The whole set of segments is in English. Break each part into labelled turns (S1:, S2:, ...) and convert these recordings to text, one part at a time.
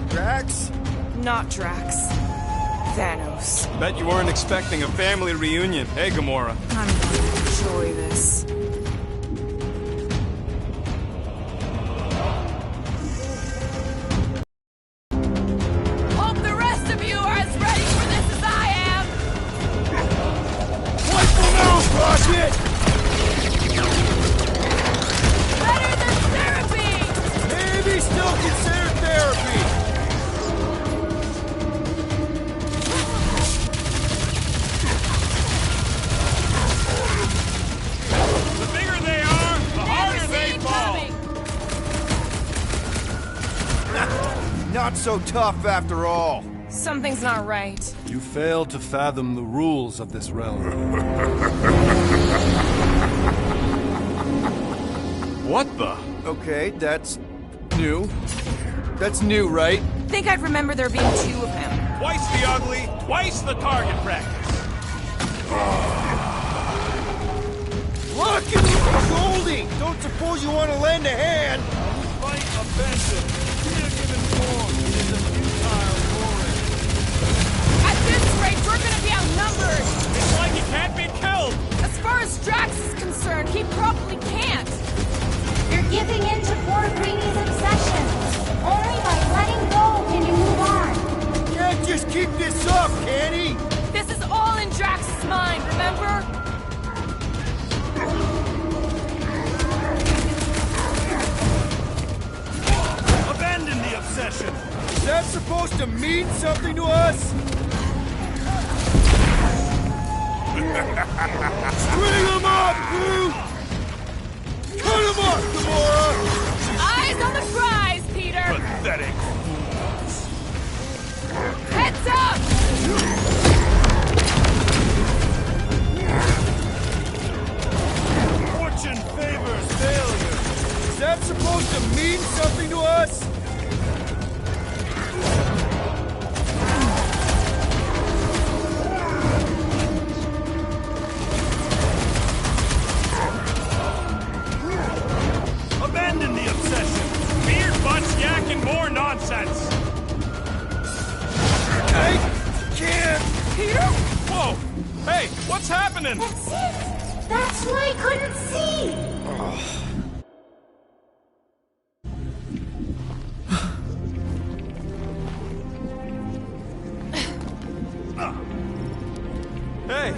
S1: Drax?
S2: Not Drax. Thanos.
S3: Bet you weren't expecting a family reunion, hey Gamora?
S2: I'm gonna enjoy this. Hope the rest of you are as ready for this as I am!
S1: Rifle now, Rocket!
S2: Better than therapy!
S1: Maybe still considered therapy!
S3: The bigger they are, the harder they fall!
S1: Not so tough after all.
S2: Something's not right.
S4: You fail to fathom the rules of this realm.
S3: What the?
S1: Okay, that's new. That's new, right?
S2: Think I'd remember there being two of him.
S3: Twice the ugly, twice the target practice.
S1: Rocket! Goldie! Don't suppose you want to lend a hand?
S3: Fight offensive. Give given form. It is a futile warring.
S2: At this rate, we're gonna be outnumbered!
S3: It's like he can't be killed.
S2: As far as Drax is concerned, he probably can't!
S5: You're giving in to poor Greeny's obsession. Only by letting go can you move on.
S1: Can't just keep this up, can he?
S2: This is all in Drax's mind, remember?
S3: Abandon the obsession.
S1: Is that supposed to mean something to us? String him up, Groot! Cut him up, Gamora!
S2: Eyes on the prize, Peter!
S3: Pathetic.
S2: Heads up!
S3: Fortune favors failure.
S1: Is that supposed to mean something to us?
S3: Abandon the obsession. Beard butts yakking more nonsense.
S1: I can't!
S2: Peter?
S3: Whoa! Hey, what's happening?
S5: That's it. That's what I couldn't see.
S3: Hey!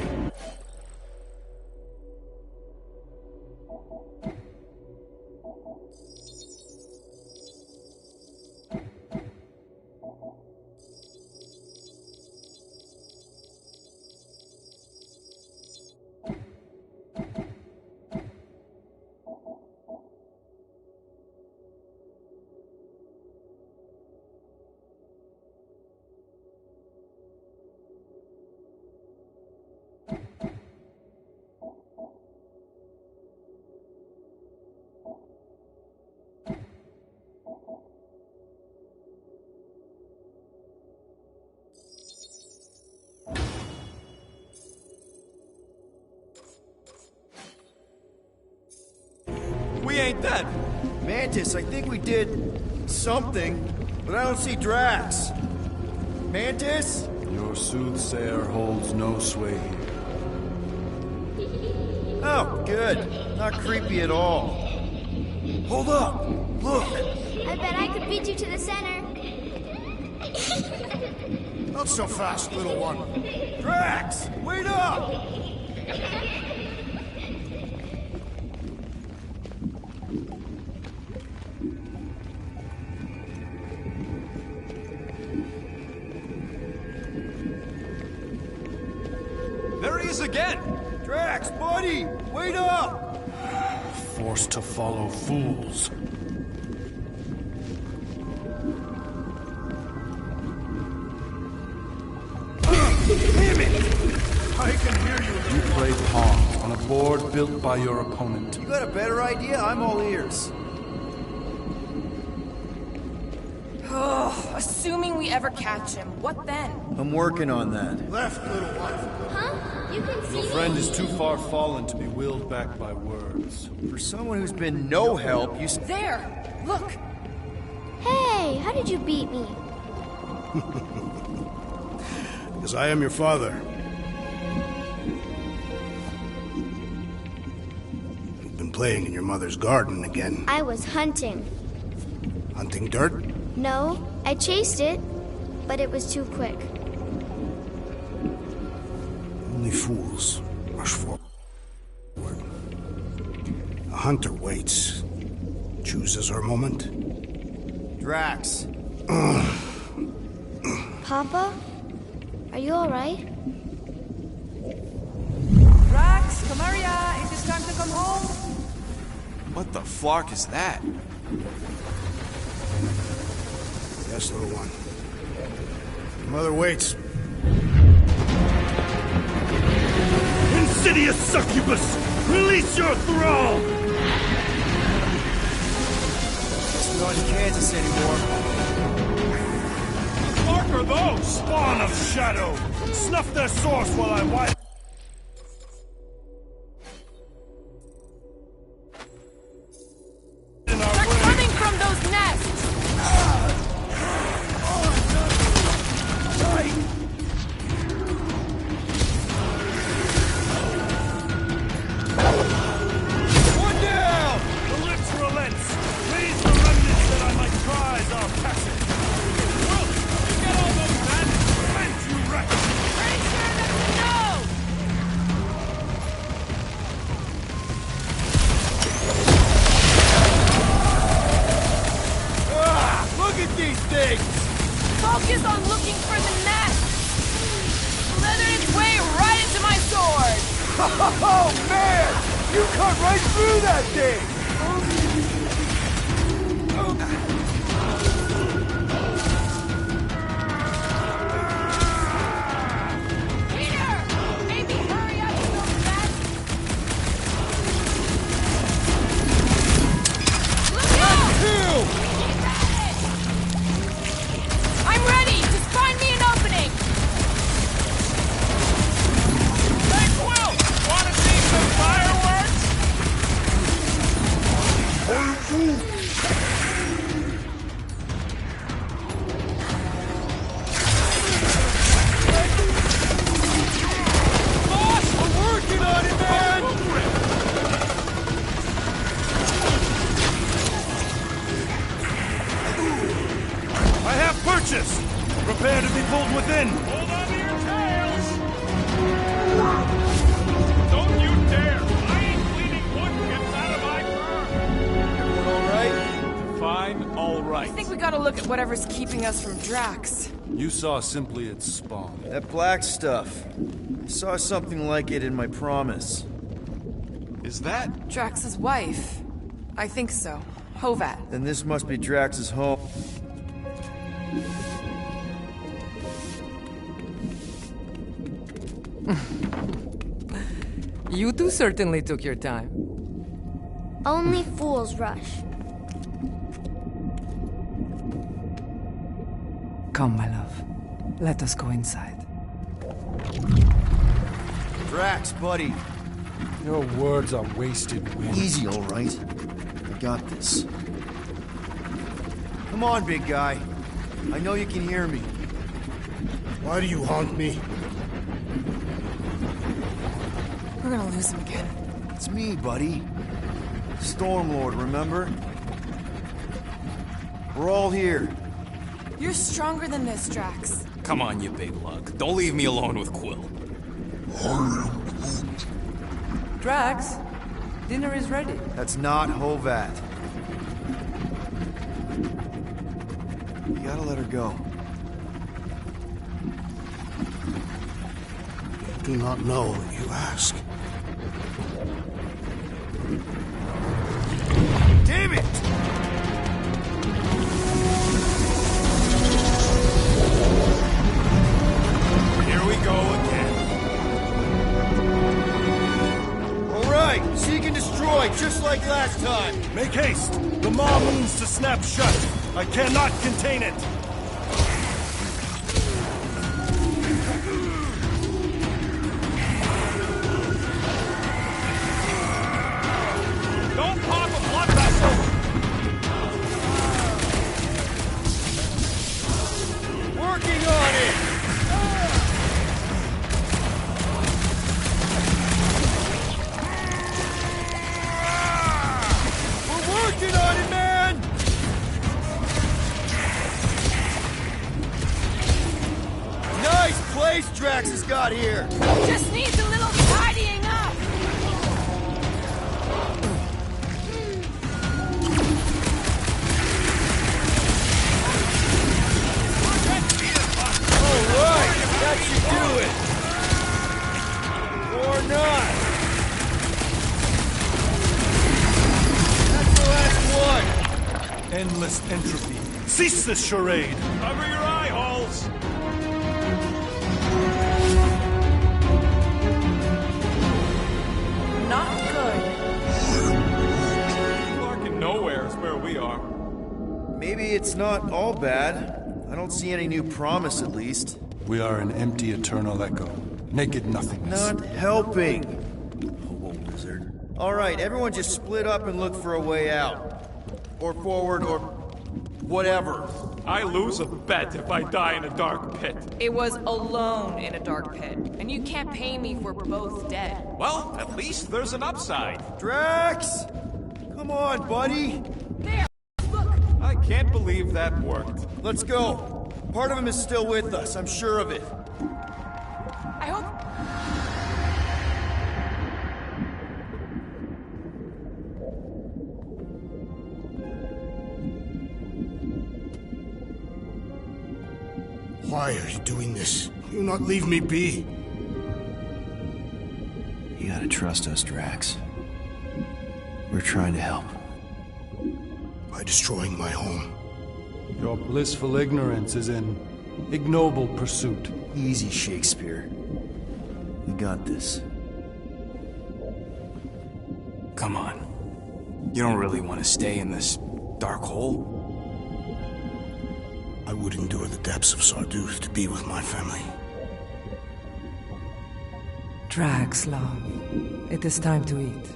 S3: We ain't dead.
S1: Mantis, I think we did something, but I don't see Drax. Mantis?
S4: Your soothsayer holds no sway here.
S1: Oh, good. Not creepy at all. Hold up! Look!
S5: I bet I could beat you to the center.
S1: Not so fast, little one. Drax! Wait up!
S3: There he is again.
S1: Drax, buddy! Wait up!
S4: Forced to follow fools.
S1: Damn it! I can hear you.
S4: You played pawns on a board built by your opponent.
S1: You got a better idea? I'm all ears.
S2: Ugh, assuming we ever catch him, what then?
S1: I'm working on that.
S3: Left, little wife.
S5: Huh? You can see
S4: Your friend is too far fallen to be willed back by words.
S1: For someone who's been no help, you...
S2: There! Look!
S5: Hey, how did you beat me?
S3: Because I am your father. You've been playing in your mother's garden again.
S5: I was hunting.
S3: Hunting dirt?
S5: No, I chased it, but it was too quick.
S3: Only fools rush forward. A hunter waits, chooses her moment.
S1: Drax.
S5: Papa? Are you alright?
S2: Drax, Kamaria, it is time to come home.
S6: What the flark is that?
S3: Yes, little one. Your mother waits.
S7: Insidious succubus! Release your thrall!
S1: We're not in Kansas anymore.
S7: What are those? Spawn of shadow! Snuff their source while I wipe.
S2: They're coming from those nests!
S1: One down!
S7: The lips relents! Raise the remnants that I might prize our passage! Well, you get all those men! Revenge you wreck!
S2: Pretty sure that's no!
S1: Look at these things!
S2: Focus on looking for the nest! Slither its way right into my sword!
S1: Oh, man! You cut right through that thing!
S2: Peter! Maybe hurry up with those nests! Look out! Keep at it! I'm ready! Just find me an opening!
S7: Hey, Quill! Wanna see some fireworks?
S1: We're working on it, man!
S7: I have purchase! Prepare to be pulled within!
S3: Hold on to your tails! Don't you dare! I ain't cleaning wood chips out of my car!
S1: Everyone all right?
S3: Fine, all
S2: I
S3: right.
S2: think we gotta look at whatever's keeping us from Drax.
S4: You saw simply its spawn.
S1: That black stuff. I saw something like it in my promise.
S6: Is that?
S2: Drax's wife. I think so. Hovat.
S1: Then this must be Drax's home.
S8: You two certainly took your time.
S5: Only fools rush.
S8: Come, my love. Let us go inside.
S1: Drax, buddy.
S4: Your words are wasted wind.
S1: Easy, all right? I got this. Come on, big guy. I know you can hear me.
S3: Why do you haunt me?
S2: We're gonna lose him again.
S1: It's me, buddy. Stormlord, remember? We're all here.
S2: You're stronger than this, Drax.
S6: Come on, you big lug. Don't leave me alone with Quill.
S8: Drax, dinner is ready.
S1: That's not Hovat. You gotta let her go.
S3: I do not know, you ask.
S1: Damn it!
S3: Here we go again.
S1: All right, seek and destroy, just like last time.
S7: Make haste! The maw means to snap shut! I cannot contain it! Don't pop a blood vessel!
S1: Working on it! We're working on it, man! Nice place Drax has got here!
S2: Just needs a little tidying up.
S1: Alright, that should do it! Or not! That's the last one!
S7: Endless entropy. Cease this charade! Cover your eye holes!
S8: Not good.
S3: Fucking nowhere is where we are.
S1: Maybe it's not all bad. I don't see any new promise, at least.
S4: We are an empty eternal echo. Naked nothingness.
S1: Not helping. Hobo wizard. Alright, everyone just split up and look for a way out. Or forward, or whatever.
S3: I lose a bet if I die in a dark pit.
S2: It was alone in a dark pit, and you can't pay me if we're both dead.
S3: Well, at least there's an upside.
S1: Drax! Come on, buddy!
S2: There! Look!
S3: I can't believe that worked.
S1: Let's go. Part of him is still with us, I'm sure of it.
S2: I hope...
S9: Why are you doing this? Will you not leave me be?
S10: You gotta trust us, Drax. We're trying to help.
S9: By destroying my home.
S4: Your blissful ignorance is an ignoble pursuit.
S10: Easy, Shakespeare. We got this.
S6: Come on. You don't really want to stay in this dark hole?
S9: I would endure the depths of Sarduth to be with my family.
S8: Drax, love. It is time to eat.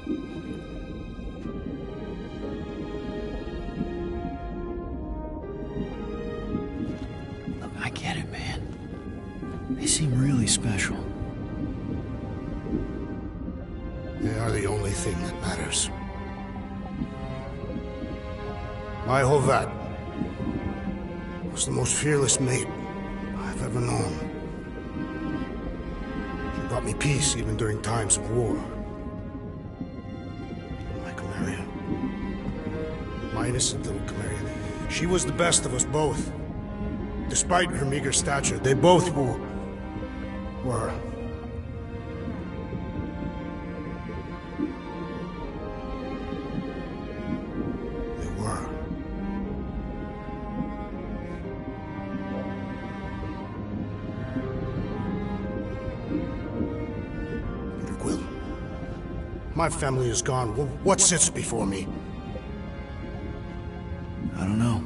S10: I get it, man. They seem really special.
S9: They are the only thing that matters. My Hovat was the most fearless mate I've ever known. She brought me peace even during times of war. My Chimera. My innocent little Chimera. She was the best of us both. Despite her meager stature, they both were. They were. Peter Quill. My family is gone. What sits before me?
S10: I don't know.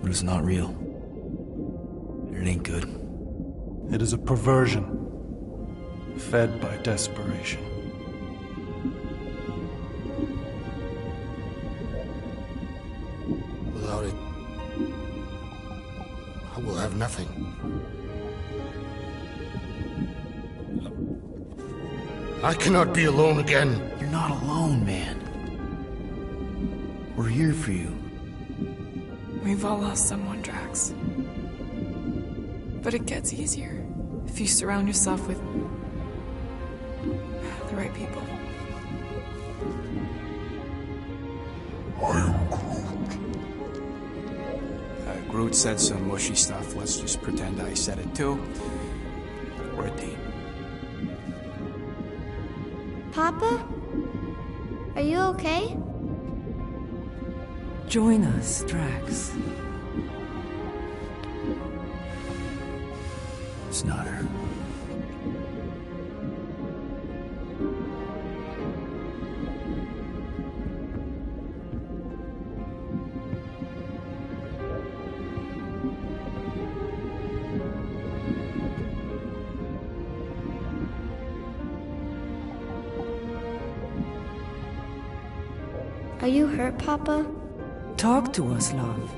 S10: But it's not real. It ain't good.
S4: It is a perversion, fed by desperation.
S9: Without it, I will have nothing. I cannot be alone again.
S10: You're not alone, man. We're here for you.
S11: We've all lost someone, Drax. But it gets easier if you surround yourself with the right people.
S6: Groot said some mushy stuff. Let's just pretend I said it too. We're a team.
S5: Papa? Are you okay?
S8: Join us, Drax.
S10: It's not her.
S5: Are you hurt, Papa?
S8: Talk to us, love.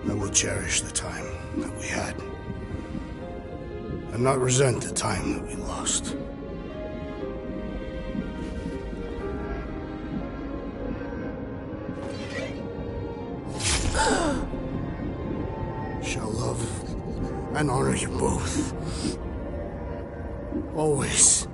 S9: I will cherish the time that we had, and not resent the time that we lost. Shall love and honor you both. Always.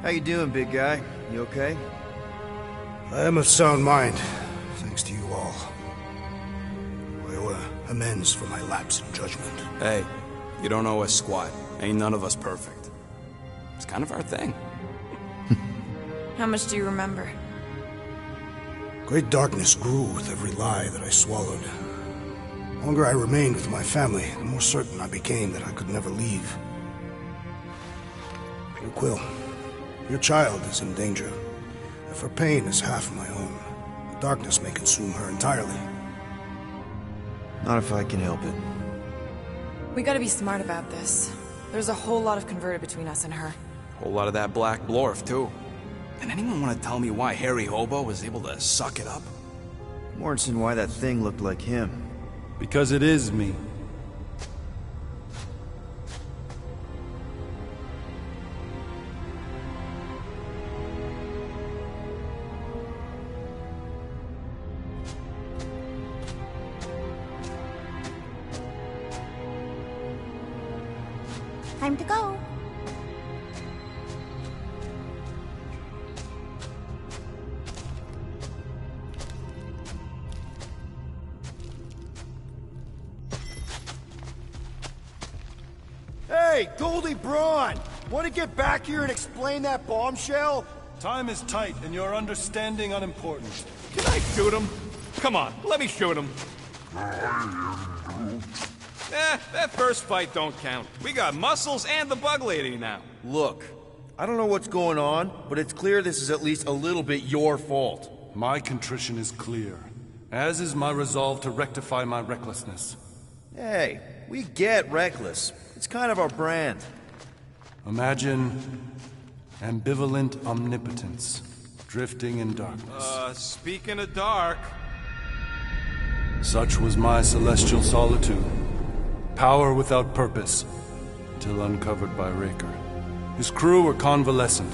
S1: How you doing, big guy? You okay?
S9: I am of sound mind, thanks to you all. I owe amends for my lapse in judgment.
S6: Hey, you don't owe us squat. Ain't none of us perfect. It's kind of our thing.
S11: How much do you remember?
S9: Great darkness grew with every lie that I swallowed. The longer I remained with my family, the more certain I became that I could never leave. Peter Quill, your child is in danger. If her pain is half my own, the darkness may consume her entirely.
S1: Not if I can help it.
S11: We gotta be smart about this. There's a whole lot of converted between us and her.
S6: Whole lot of that black blorf, too. And anyone want to tell me why Harry Hobo was able to suck it up?
S1: Morrison, why that thing looked like him.
S4: Because it is me.
S5: Time to go.
S1: Hey, Goldie Braun! Want to get back here and explain that bombshell?
S4: Time is tight, and your understanding unimportant.
S7: Can I shoot him? Come on, let me shoot him. That first fight don't count. We got Muscles and the Bug Lady now.
S1: Look, I don't know what's going on, but it's clear this is at least a little bit your fault.
S4: My contrition is clear, as is my resolve to rectify my recklessness.
S1: Hey, we get reckless. It's kind of our brand.
S4: Imagine ambivalent omnipotence, drifting in darkness.
S7: Speaking of dark...
S4: Such was my celestial solitude. Power without purpose, till uncovered by Raker. His crew were convalescent.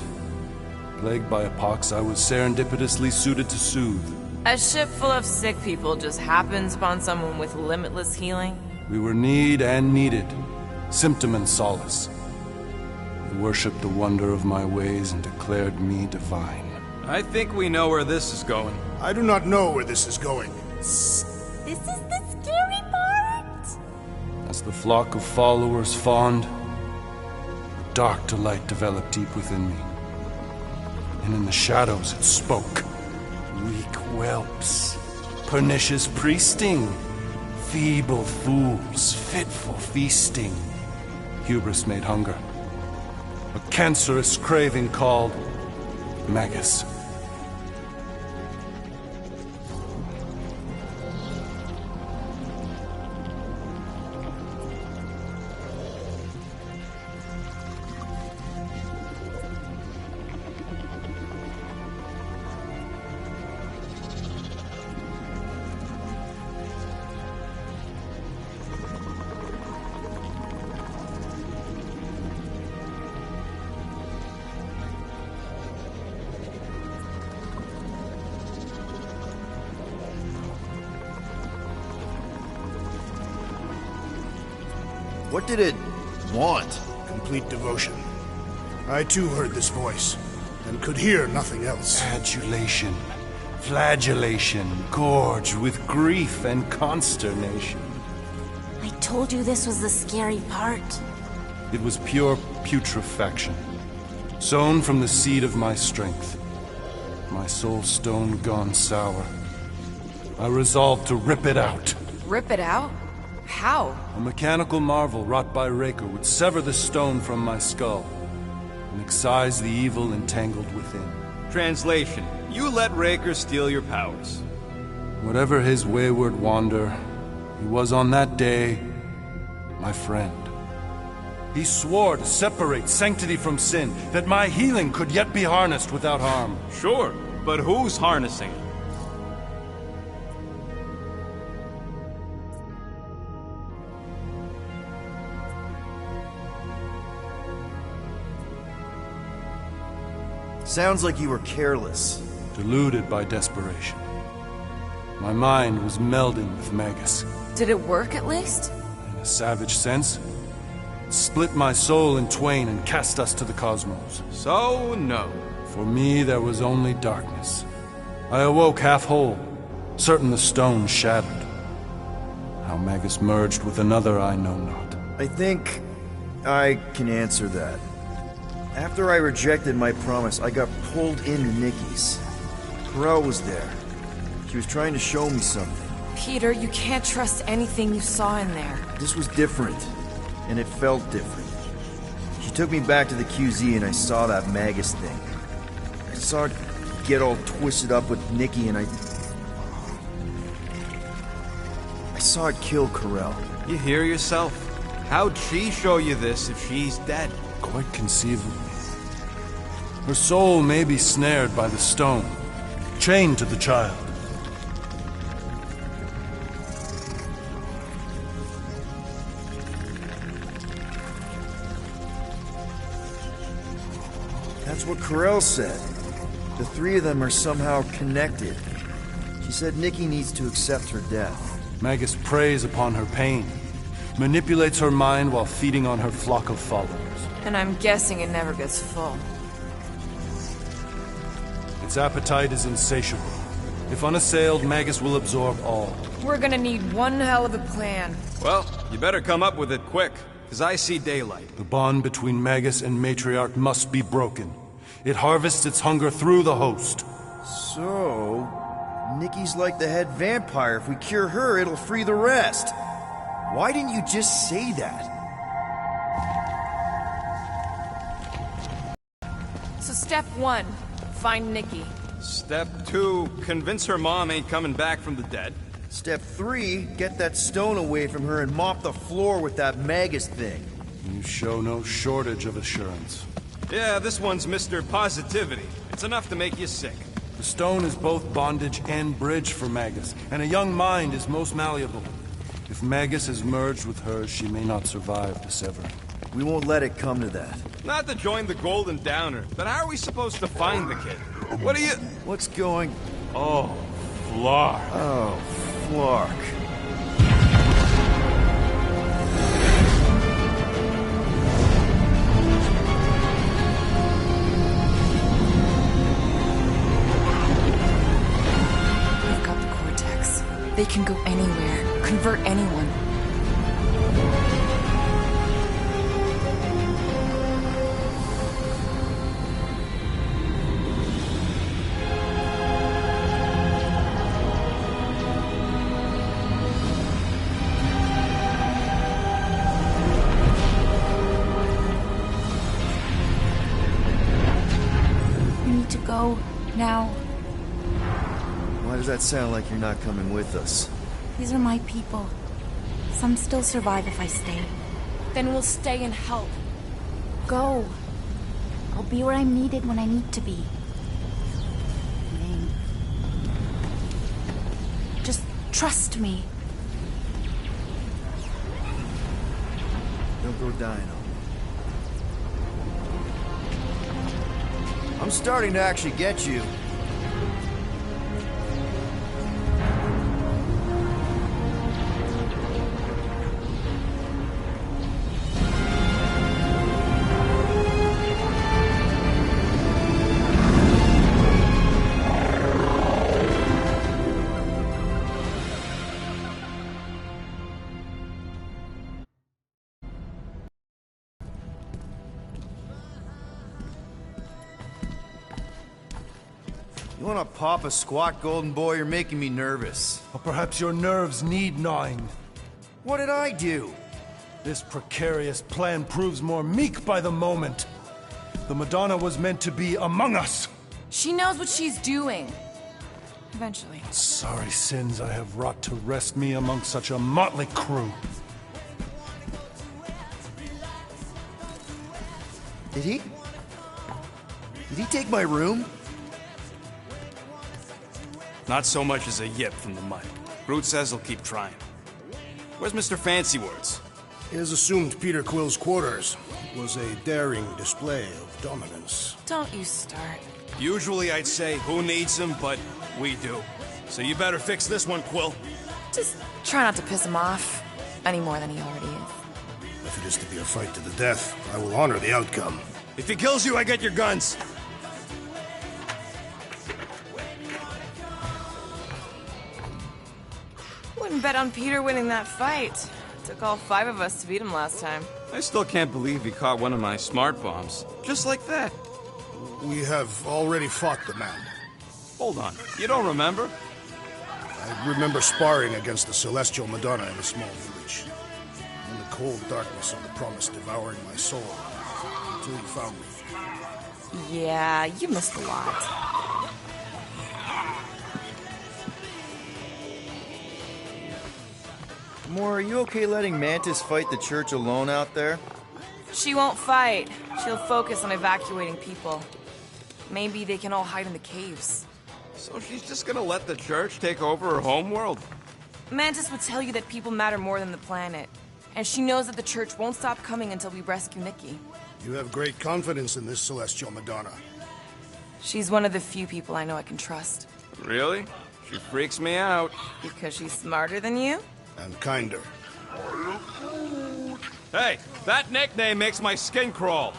S4: Plagued by a pox, I was serendipitously suited to soothe.
S2: A ship full of sick people just happens upon someone with limitless healing?
S4: We were need and needed, symptom and solace. They worshipped the wonder of my ways and declared me divine.
S7: I think we know where this is going.
S9: I do not know where this is going.
S5: This is the scary part.
S4: As the flock of followers fawned, a dark delight developed deep within me. And in the shadows it spoke. Weak whelps, pernicious priesting, feeble fools, fit for feasting. Hubris made hunger. A cancerous craving called Magus.
S1: What did it want?
S9: Complete devotion. I too heard this voice, and could hear nothing else.
S4: Adulation, flagellation, gorged with grief and consternation.
S5: I told you this was the scary part.
S4: It was pure putrefaction, sown from the seed of my strength. My soul stone gone sour. I resolved to rip it out.
S2: Rip it out? How?
S4: A mechanical marvel wrought by Raker would sever the stone from my skull and excise the evil entangled within.
S3: Translation: you let Raker steal your powers.
S4: Whatever his wayward wander, he was on that day my friend. He swore to separate sanctity from sin, that my healing could yet be harnessed without harm.
S3: Sure, but who's harnessing it?
S1: Sounds like you were careless.
S4: Deluded by desperation. My mind was melding with Magus.
S2: Did it work at least?
S4: In a savage sense, it split my soul in twain and cast us to the cosmos.
S3: So, no.
S4: For me, there was only darkness. I awoke half whole, certain the stone shattered. How Magus merged with another, I know not.
S1: I think I can answer that. After I rejected my promise, I got pulled into Nikki's. Corel was there. She was trying to show me something.
S2: Peter, you can't trust anything you saw in there.
S1: This was different, and it felt different. She took me back to the QZ and I saw that Magus thing. I saw it get all twisted up with Nikki and I saw it kill Corel.
S3: You hear yourself? How'd she show you this if she's dead?
S4: Quite conceivably. Her soul may be snared by the stone, chained to the child.
S1: That's what Corel said. The three of them are somehow connected. She said Nikki needs to accept her death.
S4: Magus preys upon her pain, manipulates her mind while feeding on her flock of followers.
S2: And I'm guessing it never gets full.
S4: Its appetite is insatiable. If unassailed, Magus will absorb all.
S2: We're gonna need one hell of a plan.
S3: Well, you better come up with it quick, because I see daylight.
S4: The bond between Magus and Matriarch must be broken. It harvests its hunger through the host.
S1: So, Nikki's like the head vampire. If we cure her, it'll free the rest. Why didn't you just say that?
S2: So step 1, find Nikki.
S3: Step 2, convince her mom ain't coming back from the dead.
S1: Step 3, get that stone away from her and mop the floor with that Magus thing.
S4: You show no shortage of assurance.
S3: Yeah, this one's Mr. Positivity. It's enough to make you sick.
S4: The stone is both bondage and bridge for Magus, and a young mind is most malleable. If Magus is merged with hers, she may not survive the severing.
S1: We won't let it come to that.
S3: Not to join the Golden Downer, but how are we supposed to find the kid? What are you...
S1: What's going...
S3: Oh, Flark.
S1: Oh, Flark.
S2: We've got the Cortex. They can go anywhere, convert anyone.
S5: Go now.
S1: Why does that sound like you're not coming with us?
S5: These are my people. Some still survive if I stay.
S2: Then we'll stay and help.
S5: Go. I'll be where I'm needed when I need to be. Just trust me.
S1: Don't go dying on me. I'm starting to actually get you. You wanna pop a squat, golden boy? You're making me nervous.
S4: Or perhaps your nerves need gnawing.
S1: What did I do?
S4: This precarious plan proves more meek by the moment. The Madonna was meant to be among us.
S2: She knows what she's doing. Eventually.
S4: Sorry sins I have wrought to wrest me among such a motley crew.
S1: Did he take my room?
S6: Not so much as a yip from the mud. Groot says he'll keep trying. Where's Mr. Fancy Words?
S9: He has assumed Peter Quill's quarters. It was a daring display of dominance.
S2: Don't you start.
S6: Usually I'd say, who needs him, but we do. So you better fix this one, Quill.
S2: Just try not to piss him off any more than he already is.
S9: If it is to be a fight to the death, I will honor the outcome.
S6: If he kills you, I get your guns.
S2: Wouldn't bet on Peter winning that fight. Took all 5 of us to beat him last time.
S6: I still can't believe he caught one of my smart bombs. Just like that.
S9: We have already fought the man.
S6: Hold on. You don't remember?
S9: I remember sparring against the Celestial Madonna in a small village. In the cold darkness of the promise devouring my soul. Until he found me.
S2: Yeah, you missed a lot.
S1: Gamora, are you okay letting Mantis fight the church alone out there?
S2: She won't fight. She'll focus on evacuating people. Maybe they can all hide in the caves.
S6: So she's just gonna let the church take over her homeworld?
S2: Mantis would tell you that people matter more than the planet. And she knows that the church won't stop coming until we rescue Nikki.
S9: You have great confidence in this Celestial Madonna.
S2: She's one of the few people I know I can trust.
S6: Really? She freaks me out.
S2: Because she's smarter than you?
S9: And kinder.
S6: Hey, that nickname makes my skin crawl.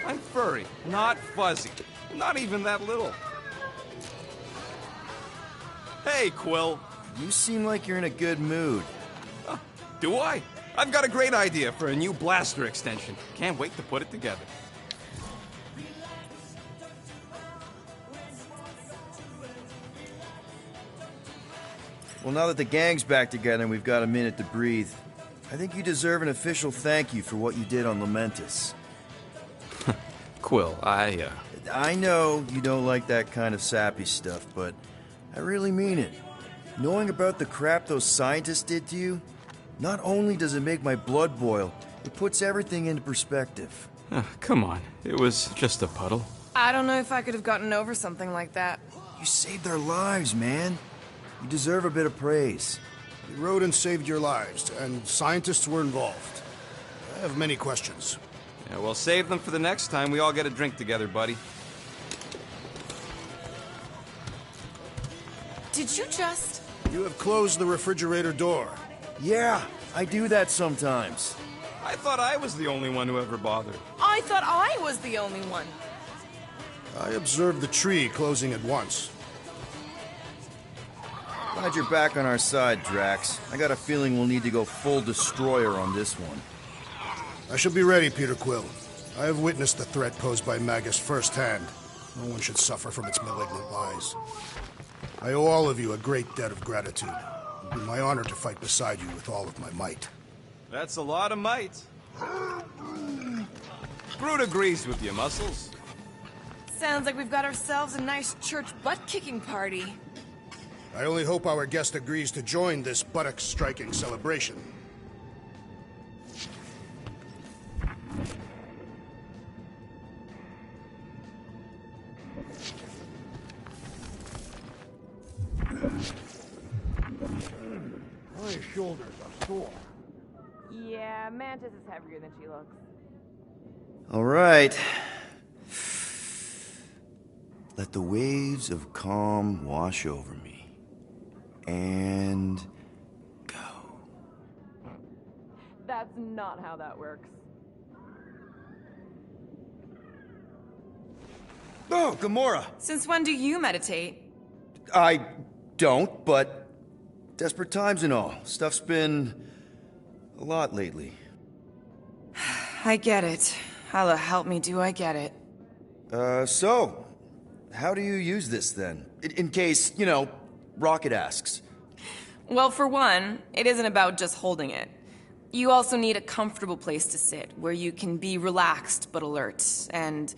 S6: I'm furry, not fuzzy. Not even that little. Hey, Quill.
S1: You seem like you're in a good mood.
S6: Do I? I've got a great idea for a new blaster extension. Can't wait to put it together.
S1: Well, now that the gang's back together and we've got a minute to breathe, I think you deserve an official thank you for what you did on Lamentis.
S6: Quill,
S1: I know you don't like that kind of sappy stuff, but I really mean it. Knowing about the crap those scientists did to you, not only does it make my blood boil, it puts everything into perspective.
S6: Come on, it was just a puddle.
S2: I don't know if I could have gotten over something like that.
S1: You saved their lives, man. You deserve a bit of praise.
S9: You rode and saved your lives, and scientists were involved. I have many questions.
S6: Yeah, well, save them for the next time we all get a drink together, buddy.
S2: Did you just...
S9: You have closed the refrigerator door.
S1: Yeah, I do that sometimes.
S6: I thought I was the only one who ever bothered.
S2: I thought I was the only one.
S9: I observed the tree closing at once.
S1: Glad you're back on our side, Drax. I got a feeling we'll need to go full destroyer on this one.
S9: I shall be ready, Peter Quill. I have witnessed the threat posed by Magus firsthand. No one should suffer from its malignant lies. I owe all of you a great debt of gratitude. It would be my honor to fight beside you with all of my might.
S6: That's a lot of might. Groot agrees with you, Muscles.
S2: Sounds like we've got ourselves a nice church butt-kicking party.
S9: I only hope our guest agrees to join this buttock-striking celebration.
S3: My shoulders are sore.
S2: Yeah, Mantis is heavier than she looks.
S1: All right. Let the waves of calm wash over me. And go.
S2: That's not how that works.
S1: Oh, Gamora!
S2: Since when do you meditate?
S1: I don't, but desperate times and all. Stuff's been a lot lately.
S2: I get it. Allah help me, do I get it.
S1: So, how do you use this then? In case, Rocket asks.
S2: Well, for one, it isn't about just holding it. You also need a comfortable place to sit, where you can be relaxed but alert, and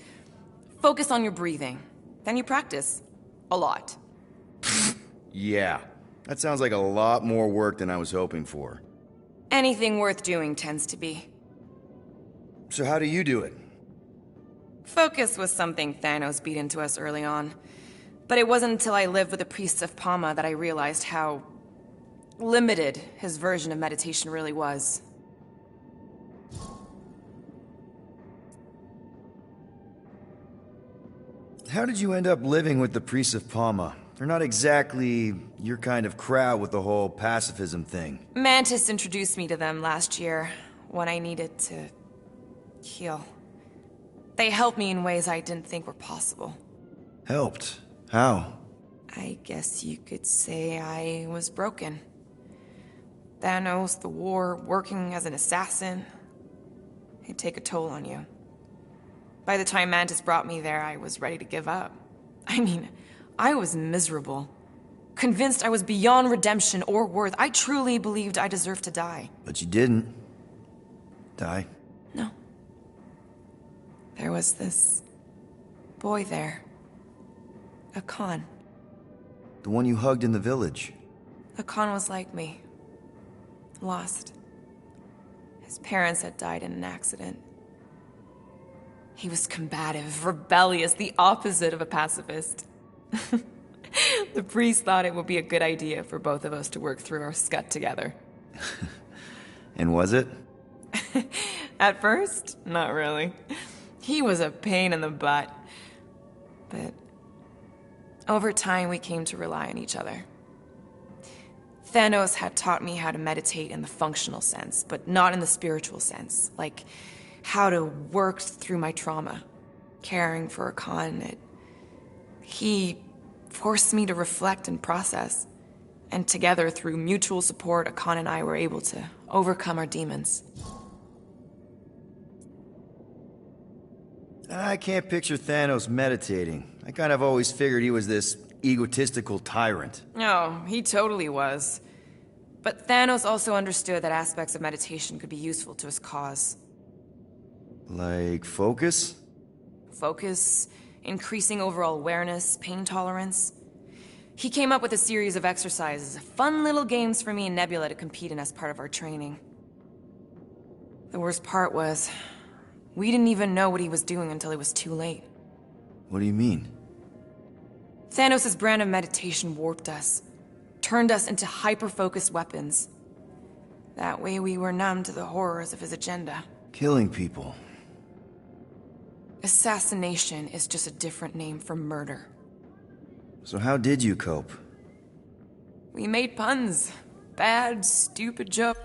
S2: focus on your breathing. Then you practice. A lot.
S1: Yeah, that sounds like a lot more work than I was hoping for.
S2: Anything worth doing tends to be.
S1: So how do you do it?
S2: Focus was something Thanos beat into us early on. But it wasn't until I lived with the priests of Palma that I realized how limited his version of meditation really was.
S1: How did you end up living with the priests of Palma? They're not exactly your kind of crowd with the whole pacifism thing.
S2: Mantis introduced me to them last year, when I needed to heal. They helped me in ways I didn't think were possible.
S1: Helped? How?
S2: I guess you could say I was broken. Thanos, the war, working as an assassin, it'd take a toll on you. By the time Mantis brought me there, I was ready to give up. I mean, I was miserable. Convinced I was beyond redemption or worth. I truly believed I deserved to die.
S1: But you didn't. Die?
S2: No. There was this boy there. Akan.
S1: The one you hugged in the village.
S2: Akan was like me. Lost. His parents had died in an accident. He was combative, rebellious, the opposite of a pacifist. The priest thought it would be a good idea for both of us to work through our scut together.
S1: And was it?
S2: At first, not really. He was a pain in the butt. But over time, we came to rely on each other. Thanos had taught me how to meditate in the functional sense, but not in the spiritual sense. Like how to work through my trauma, caring for Akan. He forced me to reflect and process. And together, through mutual support, Akan and I were able to overcome our demons.
S1: I can't picture Thanos meditating. I kind of always figured he was this egotistical tyrant.
S2: Oh, he totally was. But Thanos also understood that aspects of meditation could be useful to his cause.
S1: Like focus?
S2: Focus, increasing overall awareness, pain tolerance. He came up with a series of exercises, fun little games for me and Nebula to compete in as part of our training. The worst part was, we didn't even know what he was doing until it was too late.
S1: What do you mean?
S2: Thanos' brand of meditation warped us, turned us into hyper-focused weapons. That way we were numb to the horrors of his agenda.
S1: Killing people.
S2: Assassination is just a different name for murder.
S1: So how did you cope?
S2: We made puns. Bad, stupid jokes.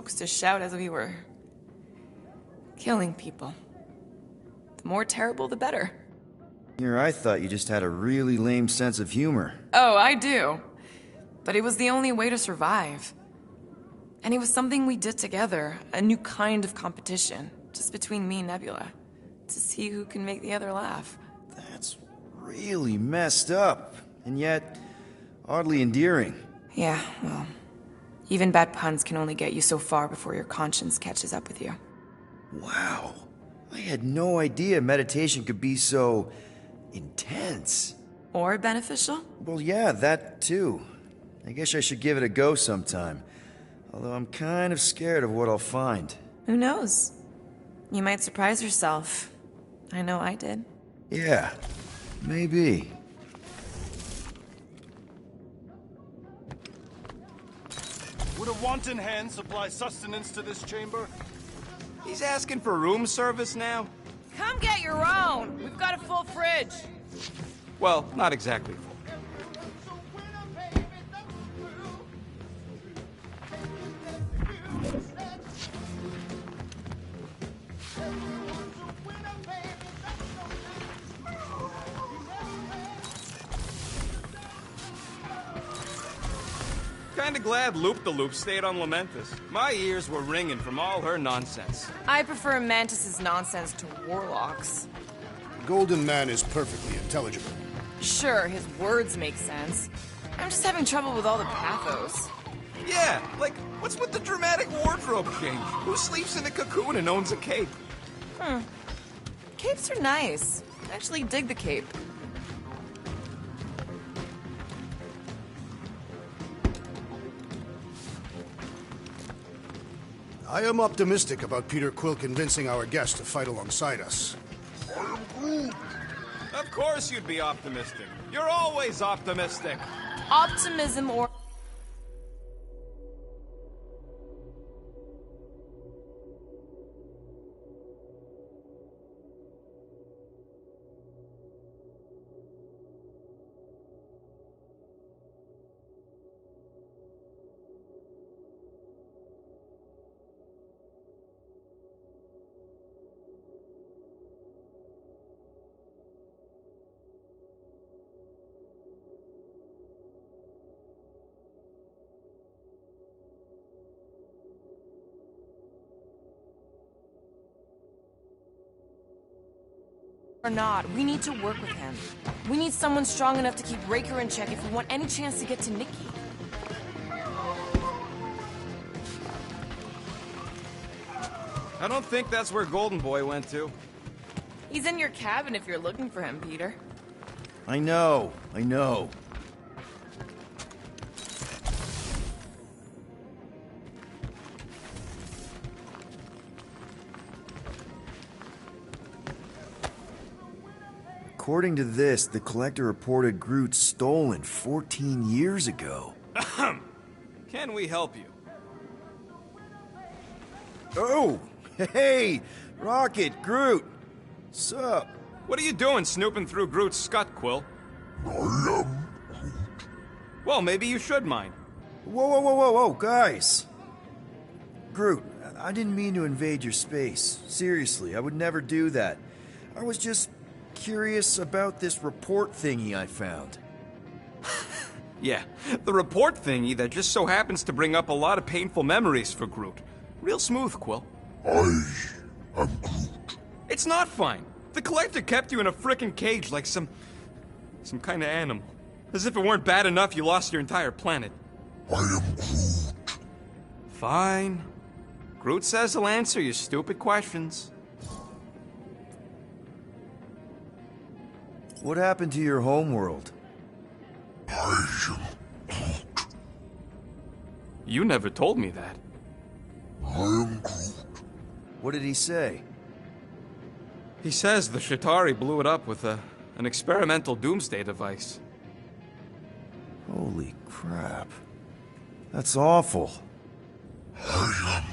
S2: to shout as we were killing people. The more terrible, the better.
S1: Here, I thought you just had a really lame sense of humor.
S2: Oh, I do. But it was the only way to survive. And it was something we did together, a new kind of competition, just between me and Nebula, to see who can make the other laugh.
S1: That's really messed up, and yet oddly endearing.
S2: Yeah, well, even bad puns can only get you so far before your conscience catches up with you.
S1: Wow. I had no idea meditation could be so intense.
S2: Or beneficial?
S1: Well, yeah, that too. I guess I should give it a go sometime. Although I'm kind of scared of what I'll find.
S2: Who knows? You might surprise yourself. I know I did.
S1: Yeah, maybe.
S7: Would a wanton hand supply sustenance to this chamber?
S6: He's asking for room service now?
S2: Come get your own! We've got a full fridge!
S6: Well, not exactly full. Kinda glad Loop-the-Loop stayed on Lamentus. My ears were ringing from all her nonsense.
S2: I prefer Mantis's nonsense to Warlock's.
S9: Golden Man is perfectly intelligible.
S2: Sure, his words make sense. I'm just having trouble with all the pathos.
S6: Yeah, like, what's with the dramatic wardrobe change? Who sleeps in a cocoon and owns a cape?
S2: Capes are nice. I actually dig the cape.
S9: I am optimistic about Peter Quill convincing our guest to fight alongside us.
S6: Of course you'd be optimistic. You're always optimistic.
S2: Optimism or... or not, we need to work with him. We need someone strong enough to keep Raker in check if we want any chance to get to Nikki.
S6: I don't think that's where Golden Boy went to.
S2: He's in your cabin if you're looking for him, Peter.
S1: I know. According to this, the Collector reported Groot stolen 14 years ago.
S6: Can we help you?
S1: Oh! Hey! Rocket, Groot! Sup?
S6: What are you doing snooping through Groot's scut, Quill?
S12: I am.
S6: Well, maybe you should mind.
S1: Whoa, guys! Groot, I didn't mean to invade your space. Seriously, I would never do that. I was just curious about this report thingy I found.
S6: Yeah, the report thingy that just so happens to bring up a lot of painful memories for Groot. Real smooth, Quill.
S12: I am Groot.
S6: It's not fine. The Collector kept you in a frickin' cage like some kind of animal. As if it weren't bad enough you lost your entire planet.
S12: I am Groot.
S6: Fine. Groot says he'll answer your stupid questions.
S1: What happened to your homeworld?
S12: I am Groot.
S6: You never told me that.
S12: I am Groot.
S1: What did he say?
S6: He says the Chitauri blew it up with an experimental doomsday device.
S1: Holy crap. That's awful.
S12: I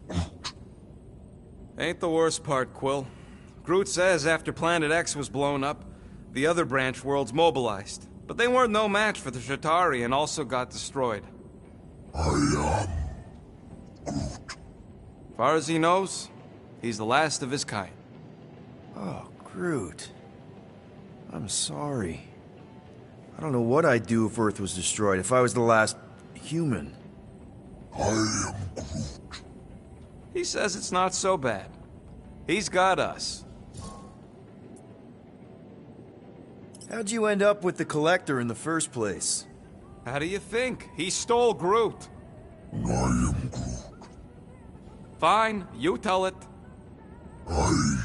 S12: am Groot.
S6: Ain't the worst part, Quill. Groot says after Planet X was blown up, the other branch worlds mobilized. But they weren't no match for the Chitauri and also got destroyed.
S12: I am
S6: Far as he knows, he's the last of his kind.
S1: Oh, Groot. I'm sorry. I don't know what I'd do if Earth was destroyed, if I was the last human.
S12: I am Groot.
S6: He says it's not so bad. He's got us.
S1: How'd you end up with the Collector in the first place?
S6: How do you think? He stole Groot.
S12: I am Groot.
S6: Fine, you tell it.
S12: I am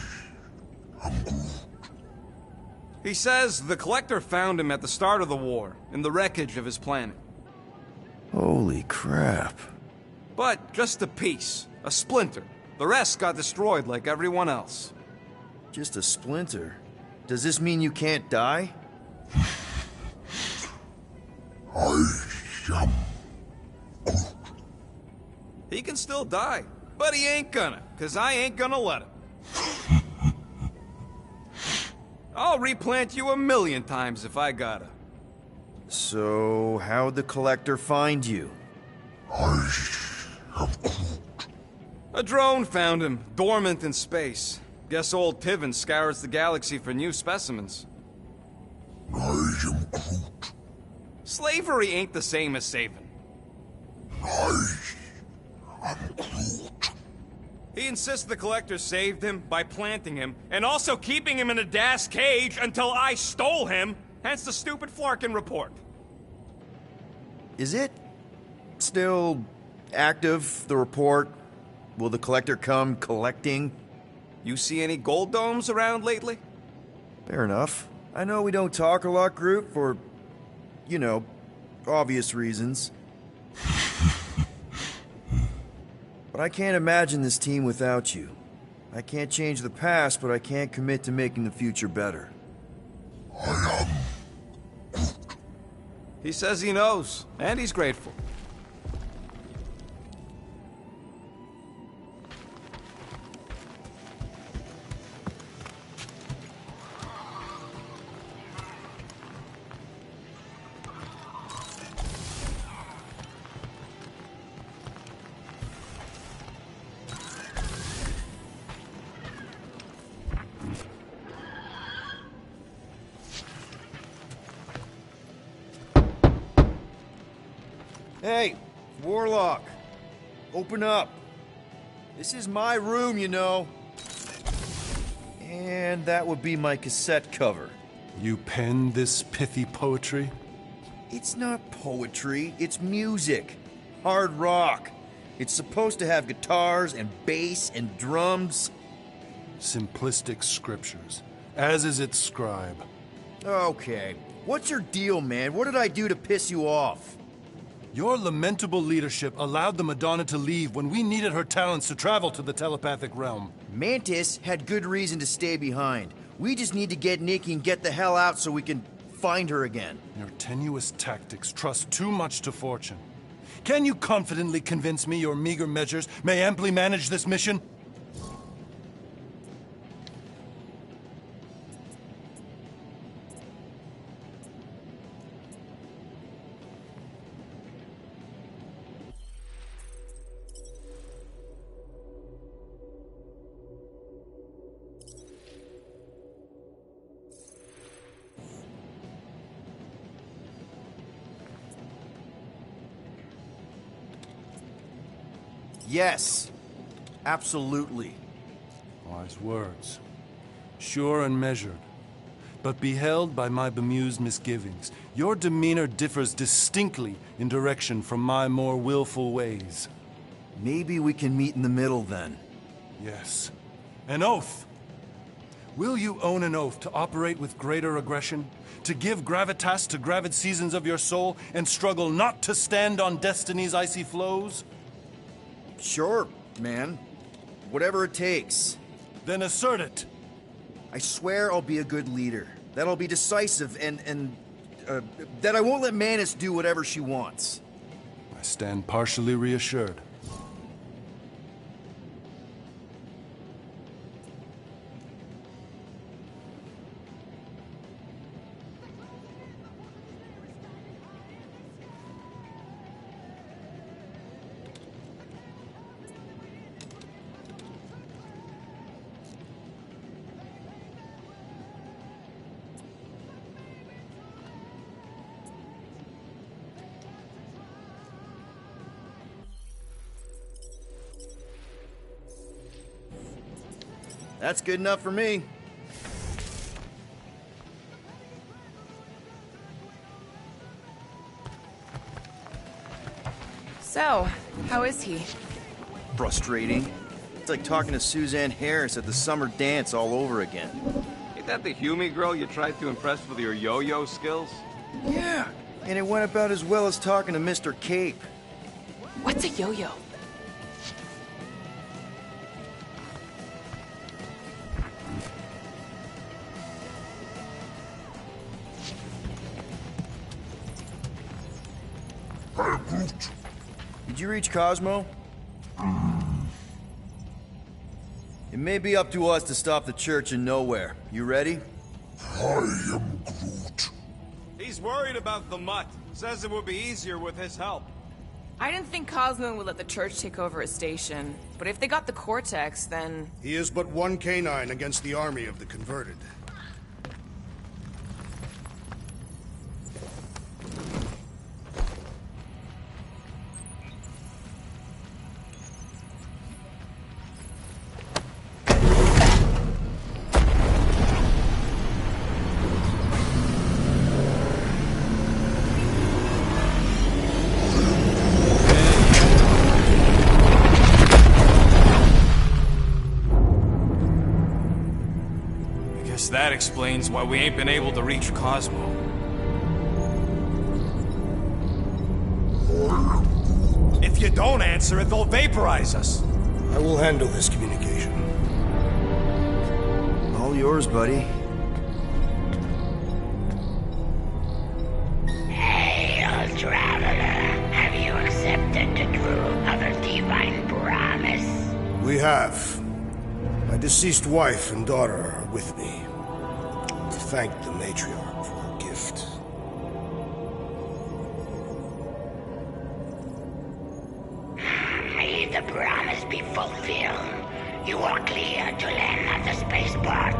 S12: Groot.
S6: He says the Collector found him at the start of the war, in the wreckage of his planet.
S1: Holy crap.
S6: But just a piece, a splinter. The rest got destroyed like everyone else.
S1: Just a splinter? Does this mean you can't die?
S12: I am Groot.
S6: He can still die, but he ain't gonna, 'cause I ain't gonna let him. I'll replant you 1,000,000 times if I gotta.
S1: So, how'd the Collector find you?
S12: I am Groot.
S6: A drone found him, dormant in space. Guess old Tiven scours the galaxy for new specimens.
S12: I am Groot.
S6: Slavery ain't the same as saving.
S12: I am Groot.
S6: He insists the Collector saved him by planting him, and also keeping him in a das cage until I stole him, hence the stupid Flarkin report.
S1: Is it still active, the report? Will the Collector come collecting?
S6: You see any gold domes around lately?
S1: Fair enough. I know we don't talk a lot, Groot, for, you know, obvious reasons. But I can't imagine this team without you. I can't change the past, but I can't commit to making the future better.
S12: I am Groot.
S6: He says he knows, and he's grateful.
S1: Hey, Warlock. Open up. This is my room, you know. And that would be my cassette cover.
S4: You penned this pithy poetry?
S1: It's not poetry, it's music. Hard rock. It's supposed to have guitars and bass and drums.
S4: Simplistic scriptures, as is its scribe.
S1: Okay. What's your deal, man? What did I do to piss you off?
S4: Your lamentable leadership allowed the Madonna to leave when we needed her talents to travel to the telepathic realm.
S1: Mantis had good reason to stay behind. We just need to get Nikki and get the hell out so we can find her again.
S4: Your tenuous tactics trust too much to fortune. Can you confidently convince me your meager measures may amply manage this mission?
S1: Yes. Absolutely.
S4: Wise words. Sure and measured. But beheld by my bemused misgivings, your demeanor differs distinctly in direction from my more willful ways.
S1: Maybe we can meet in the middle then.
S4: Yes. An oath! Will you own an oath to operate with greater aggression? To give gravitas to gravid seasons of your soul and struggle not to stand on destiny's icy flows?
S1: Sure, man. Whatever it takes.
S4: Then assert it.
S1: I swear I'll be a good leader. That I'll be decisive and that I won't let Mantis do whatever she wants.
S4: I stand partially reassured.
S1: That's good enough for me.
S2: So, how is he?
S1: Frustrating. It's like talking to Suzanne Harris at the summer dance all over again.
S6: Ain't that the Hume girl you tried to impress with your yo-yo skills?
S1: Yeah, and it went about as well as talking to Mr. Cape.
S2: What's a yo-yo?
S12: Hey, Groot.
S1: Did you reach Cosmo? It may be up to us to stop the Church in Nowhere. You ready?
S12: I am Groot.
S6: He's worried about the mutt. Says it would be easier with his help.
S2: I didn't think Cosmo would let the Church take over his station, but if they got the Cortex, then...
S9: He is but one canine against the army of the converted.
S6: That explains why we ain't been able to reach Cosmo. If you don't answer it, they'll vaporize us.
S9: I will handle this communication.
S1: All yours, buddy.
S13: Hail, traveler. Have you accepted the truth of a divine promise?
S9: We have. My deceased wife and daughter are with me. To thank the matriarch for her gift.
S13: May the promise be fulfilled. You are clear to land at the spaceport.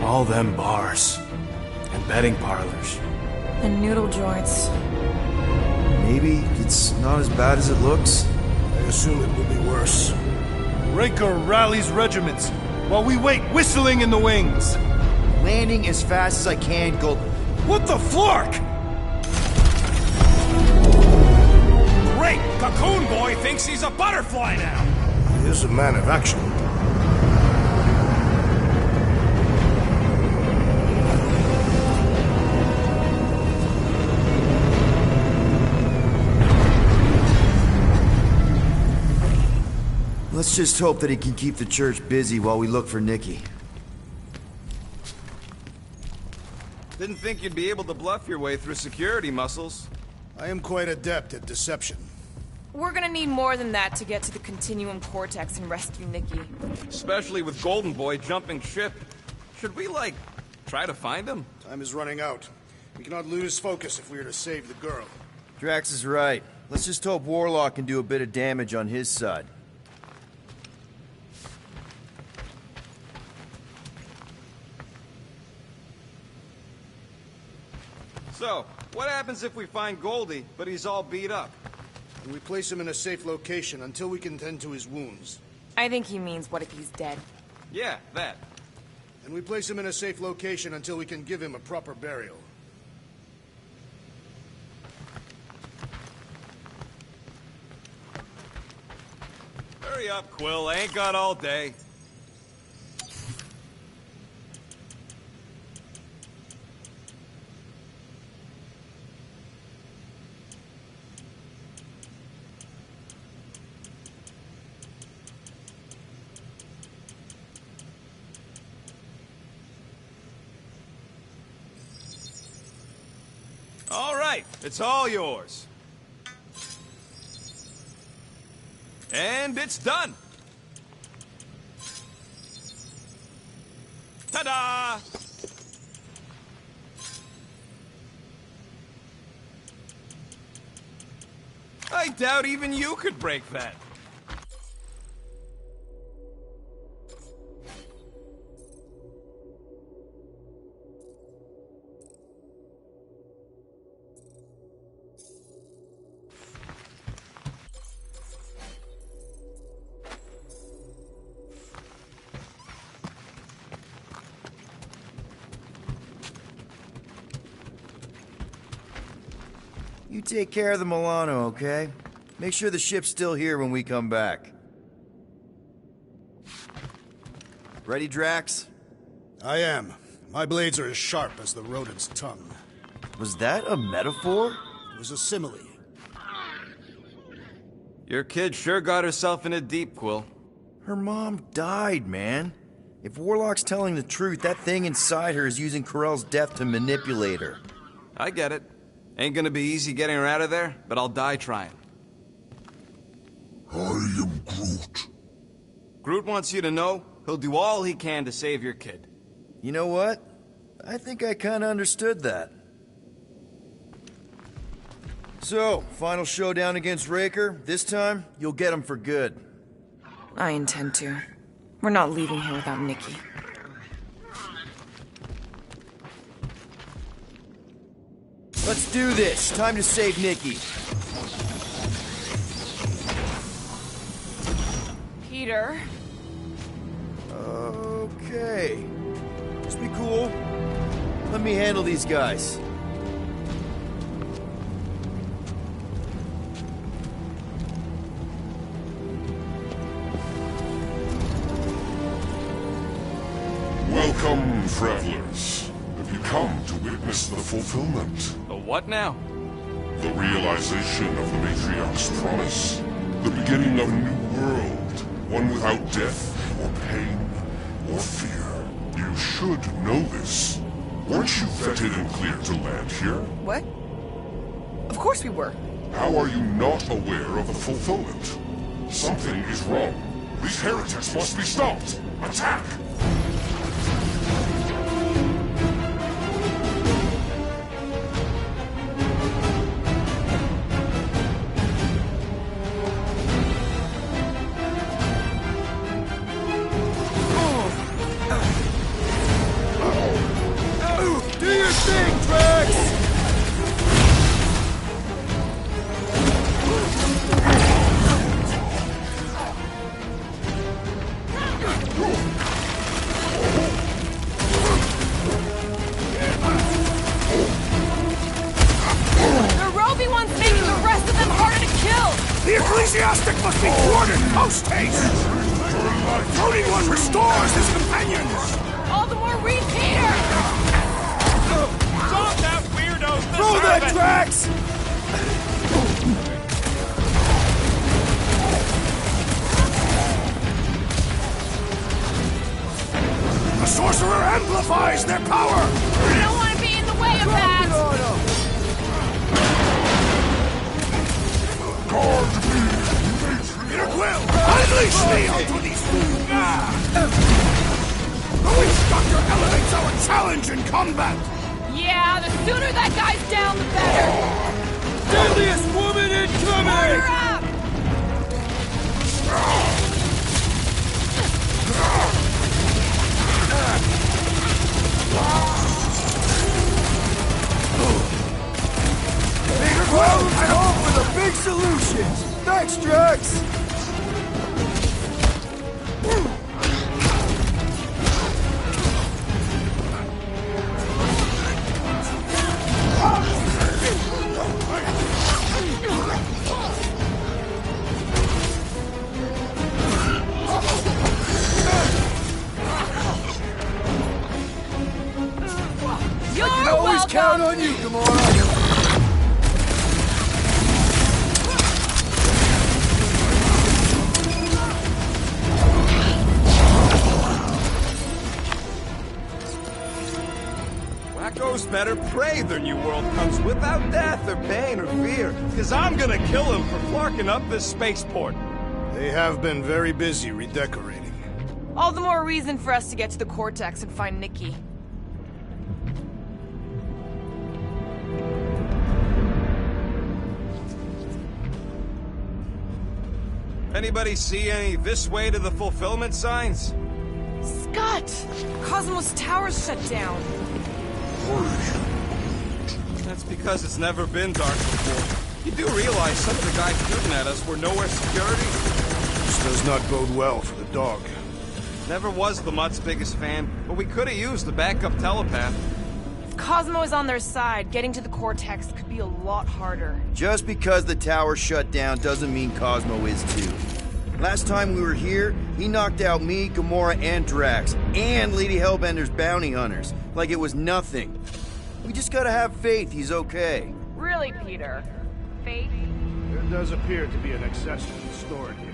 S10: All them bars. And betting parlors.
S2: And noodle joints.
S1: Maybe it's not as bad as it looks.
S9: I assume it will be worse.
S7: Raker rallies regiments, while we wait whistling in the wings.
S1: Landing as fast as I can, go...
S7: What the flark?
S6: Great! Cocoon Boy thinks he's a butterfly now!
S9: He is a man of action.
S1: Let's just hope that he can keep the Church busy while we look for Nikki.
S6: Didn't think you'd be able to bluff your way through security muscles.
S9: I am quite adept at deception.
S2: We're gonna need more than that to get to the Continuum Cortex and rescue Nikki.
S6: Especially with Golden Boy jumping ship. Should we, like, try to find him?
S9: Time is running out. We cannot lose focus if we are to save the girl.
S1: Drax is right. Let's just hope Warlock can do a bit of damage on his side.
S6: So, what happens if we find Goldie, but he's all beat up?
S9: And we place him in a safe location until we can tend to his wounds.
S2: I think he means, what if he's dead?
S6: Yeah, that.
S9: And we place him in a safe location until we can give him a proper burial.
S6: Hurry up, Quill. I ain't got all day. All right, it's all yours. And it's done. Ta-da! I doubt even you could break that.
S1: You take care of the Milano, okay? Make sure the ship's still here when we come back. Ready, Drax?
S9: I am. My blades are as sharp as the rodent's tongue.
S1: Was that a metaphor?
S9: It was a simile.
S6: Your kid sure got herself in a deep, Quill.
S1: Her mom died, man. If Warlock's telling the truth, that thing inside her is using Corell's death to manipulate her.
S6: I get it. Ain't gonna be easy getting her out of there, but I'll die trying.
S12: I am Groot.
S6: Groot wants you to know he'll do all he can to save your kid.
S1: You know what? I think I kinda understood that. So, final showdown against Raker. This time, you'll get him for good.
S2: I intend to. We're not leaving here without Nikki.
S1: Let's do this. Time to save Nikki.
S2: Peter.
S1: Okay. Just be cool. Let me handle these guys.
S12: Welcome, travelers. Have you come to witness the fulfillment?
S6: The what now?
S12: The realization of the Matriarch's promise. The beginning of a new world. One without death, or pain, or fear. You should know this. Weren't you vetted and cleared to land here?
S2: What? Of course we were.
S12: How are you not aware of the fulfillment? Something is wrong. These heretics must be stopped. Attack!
S7: The ecclesiastic must be thwarted post-haste! Floating one restores his companions!
S5: All the more read Peter!
S3: Stop that weirdo!
S1: Throw that, Drax!
S7: The sorcerer amplifies their power!
S5: We don't want to be in the way of that!
S12: Guard me!
S7: Peter Quill, unleash me onto these fools! The Witch Doctor elevates our challenge in combat!
S5: Yeah, the sooner that guy's down, the better!
S1: Deadliest woman incoming!
S5: Order up!
S1: Peter Quill, I hope for the big solution! Thanks, Drax! Count on you, Gamora!
S6: Wacko's better pray their new world comes without death or pain or fear, because I'm gonna kill him for flarking up this spaceport.
S9: They have been very busy redecorating.
S2: All the more reason for us to get to the Cortex and find Nikki.
S6: Anybody see any this way to the fulfillment signs?
S2: Scott! Cosmos Tower's shut down.
S6: That's because it's never been dark before. You do realize some of the guys shooting at us were nowhere security?
S9: This does not bode well for the dog.
S6: Never was the Mutt's biggest fan, but we could have used a backup telepath.
S2: Cosmo is on their side, getting to the Cortex could be a lot harder.
S1: Just because the tower shut down doesn't mean Cosmo is too. Last time we were here, he knocked out me, Gamora, and Drax, and Lady Hellbender's bounty hunters, like it was nothing. We just gotta have faith he's okay.
S2: Really, Peter? Faith?
S9: There does appear to be an accessory stored here.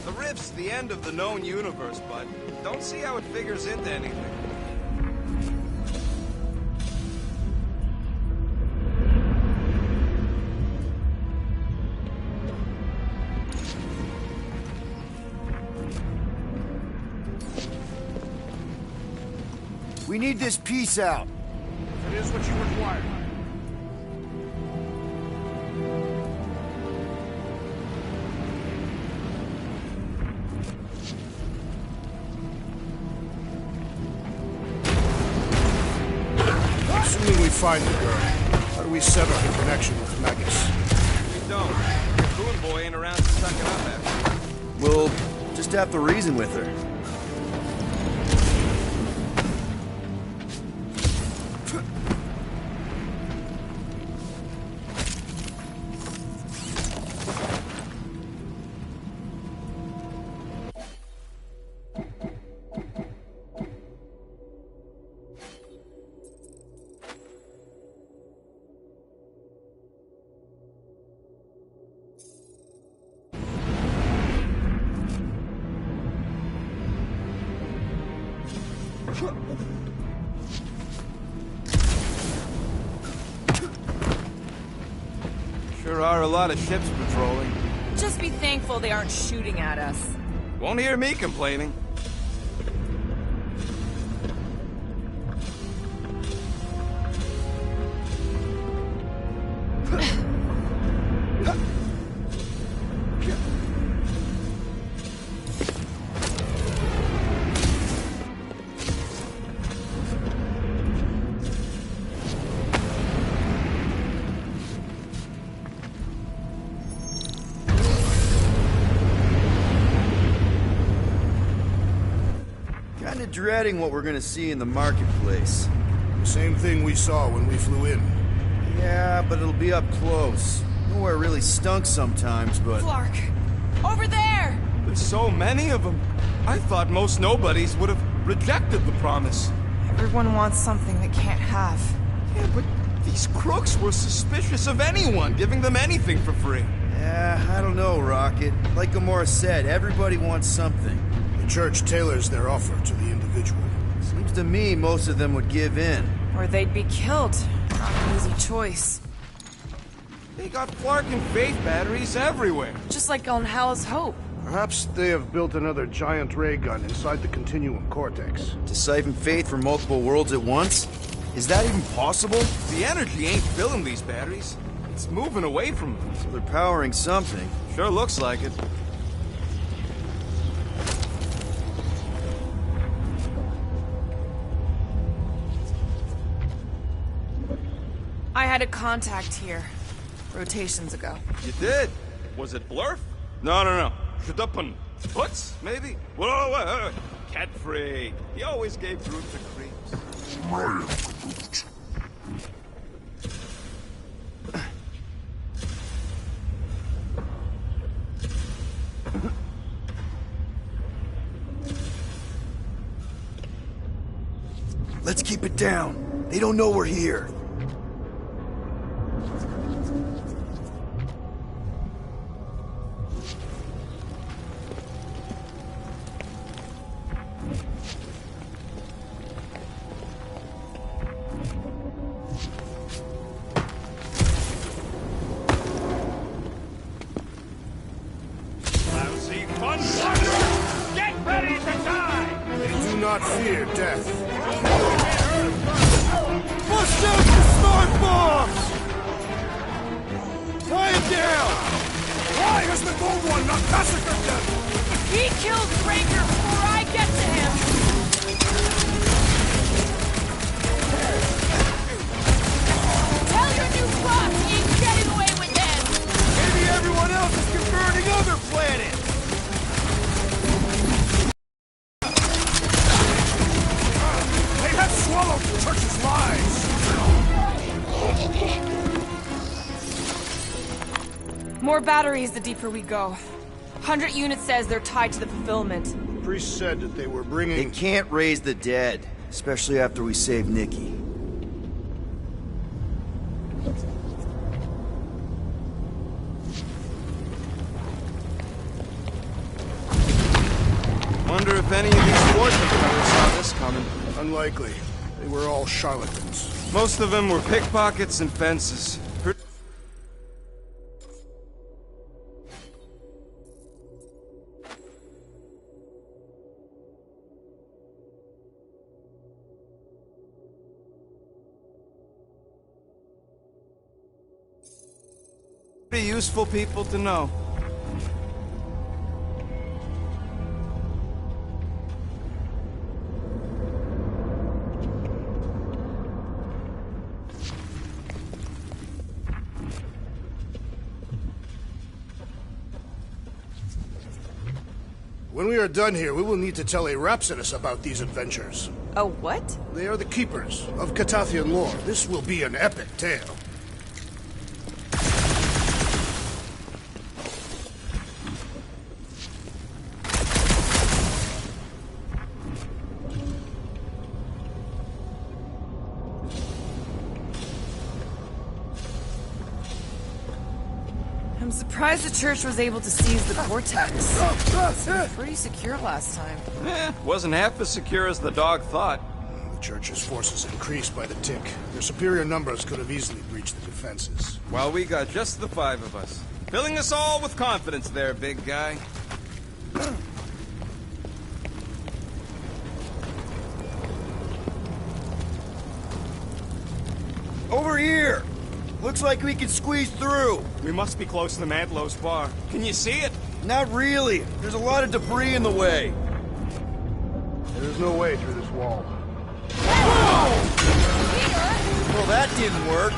S6: The rift's the end of the known universe, but don't see how it figures into anything.
S1: We need this piece out.
S9: If it is what you require. Assuming we find the girl, how do we sever her connection with Magus?
S6: We don't. Boon Boy ain't around to suck it up after.
S1: We'll just have to reason with her.
S6: Sure are a lot of ships patrolling.
S2: Just be thankful they aren't shooting at us.
S6: Won't hear me complaining.
S1: Kinda dreading what we're gonna see in the marketplace.
S9: The same thing we saw when we flew in.
S1: Yeah, but it'll be up close. Nowhere really stunk sometimes, but...
S2: Clark! Over there!
S6: There's so many of them. I thought most nobodies would have rejected the promise.
S2: Everyone wants something they can't have.
S6: Yeah, but these crooks were suspicious of anyone giving them anything for free.
S1: Yeah, I don't know, Rocket. Like Gamora said, everybody wants something.
S9: The church tailors their offer to the individual.
S1: Seems to me most of them would give in.
S2: Or they'd be killed. Not an easy choice.
S6: They got Clark and Faith batteries everywhere.
S2: Just like on Hal's Hope.
S9: Perhaps they have built another giant ray gun inside the Continuum Cortex.
S1: To siphon Faith from multiple worlds at once? Is that even possible?
S6: The energy ain't filling these batteries. It's moving away from them.
S1: So they're powering something.
S6: Sure looks like it.
S2: I had a contact here. Rotations ago.
S6: You did? Was it Blurf? No. Shadupun. Putz, maybe? Whoa. Cat-free. He always gave Groot the creeps.
S1: Let's keep it down. They don't know we're here.
S7: Lousy fun! Get ready to die!
S9: They do not fear death.
S1: Bust
S9: out the church's lies!
S2: More batteries the deeper we go. 100 units says they're tied to the fulfillment.
S9: The priest said that they were
S1: They
S9: bringing...
S1: can't raise the dead, especially after we save Nikki.
S6: Wonder if any of these swordsmen saw this coming.
S9: Unlikely. They were all charlatans.
S6: Most of them were pickpockets and fences. Pretty useful people to know.
S9: When we are done here, we will need to tell a Rhapsodus about these adventures.
S2: A what?
S9: They are the keepers of Catathian lore. This will be an epic tale.
S2: I'm surprised the church was able to seize the Cortex. Seemed pretty secure last time.
S6: Wasn't half as secure as the dog thought.
S9: The church's forces increased by the tick. Their superior numbers could have easily breached the defenses.
S6: While we got just the 5 of us. Filling us all with confidence there, big guy.
S1: Over here! Looks like we can squeeze through.
S6: We must be close to the Mantlo's bar. Can you see it?
S1: Not really. There's a lot of debris in the way.
S9: There is no way through this wall.
S1: Well, that didn't work.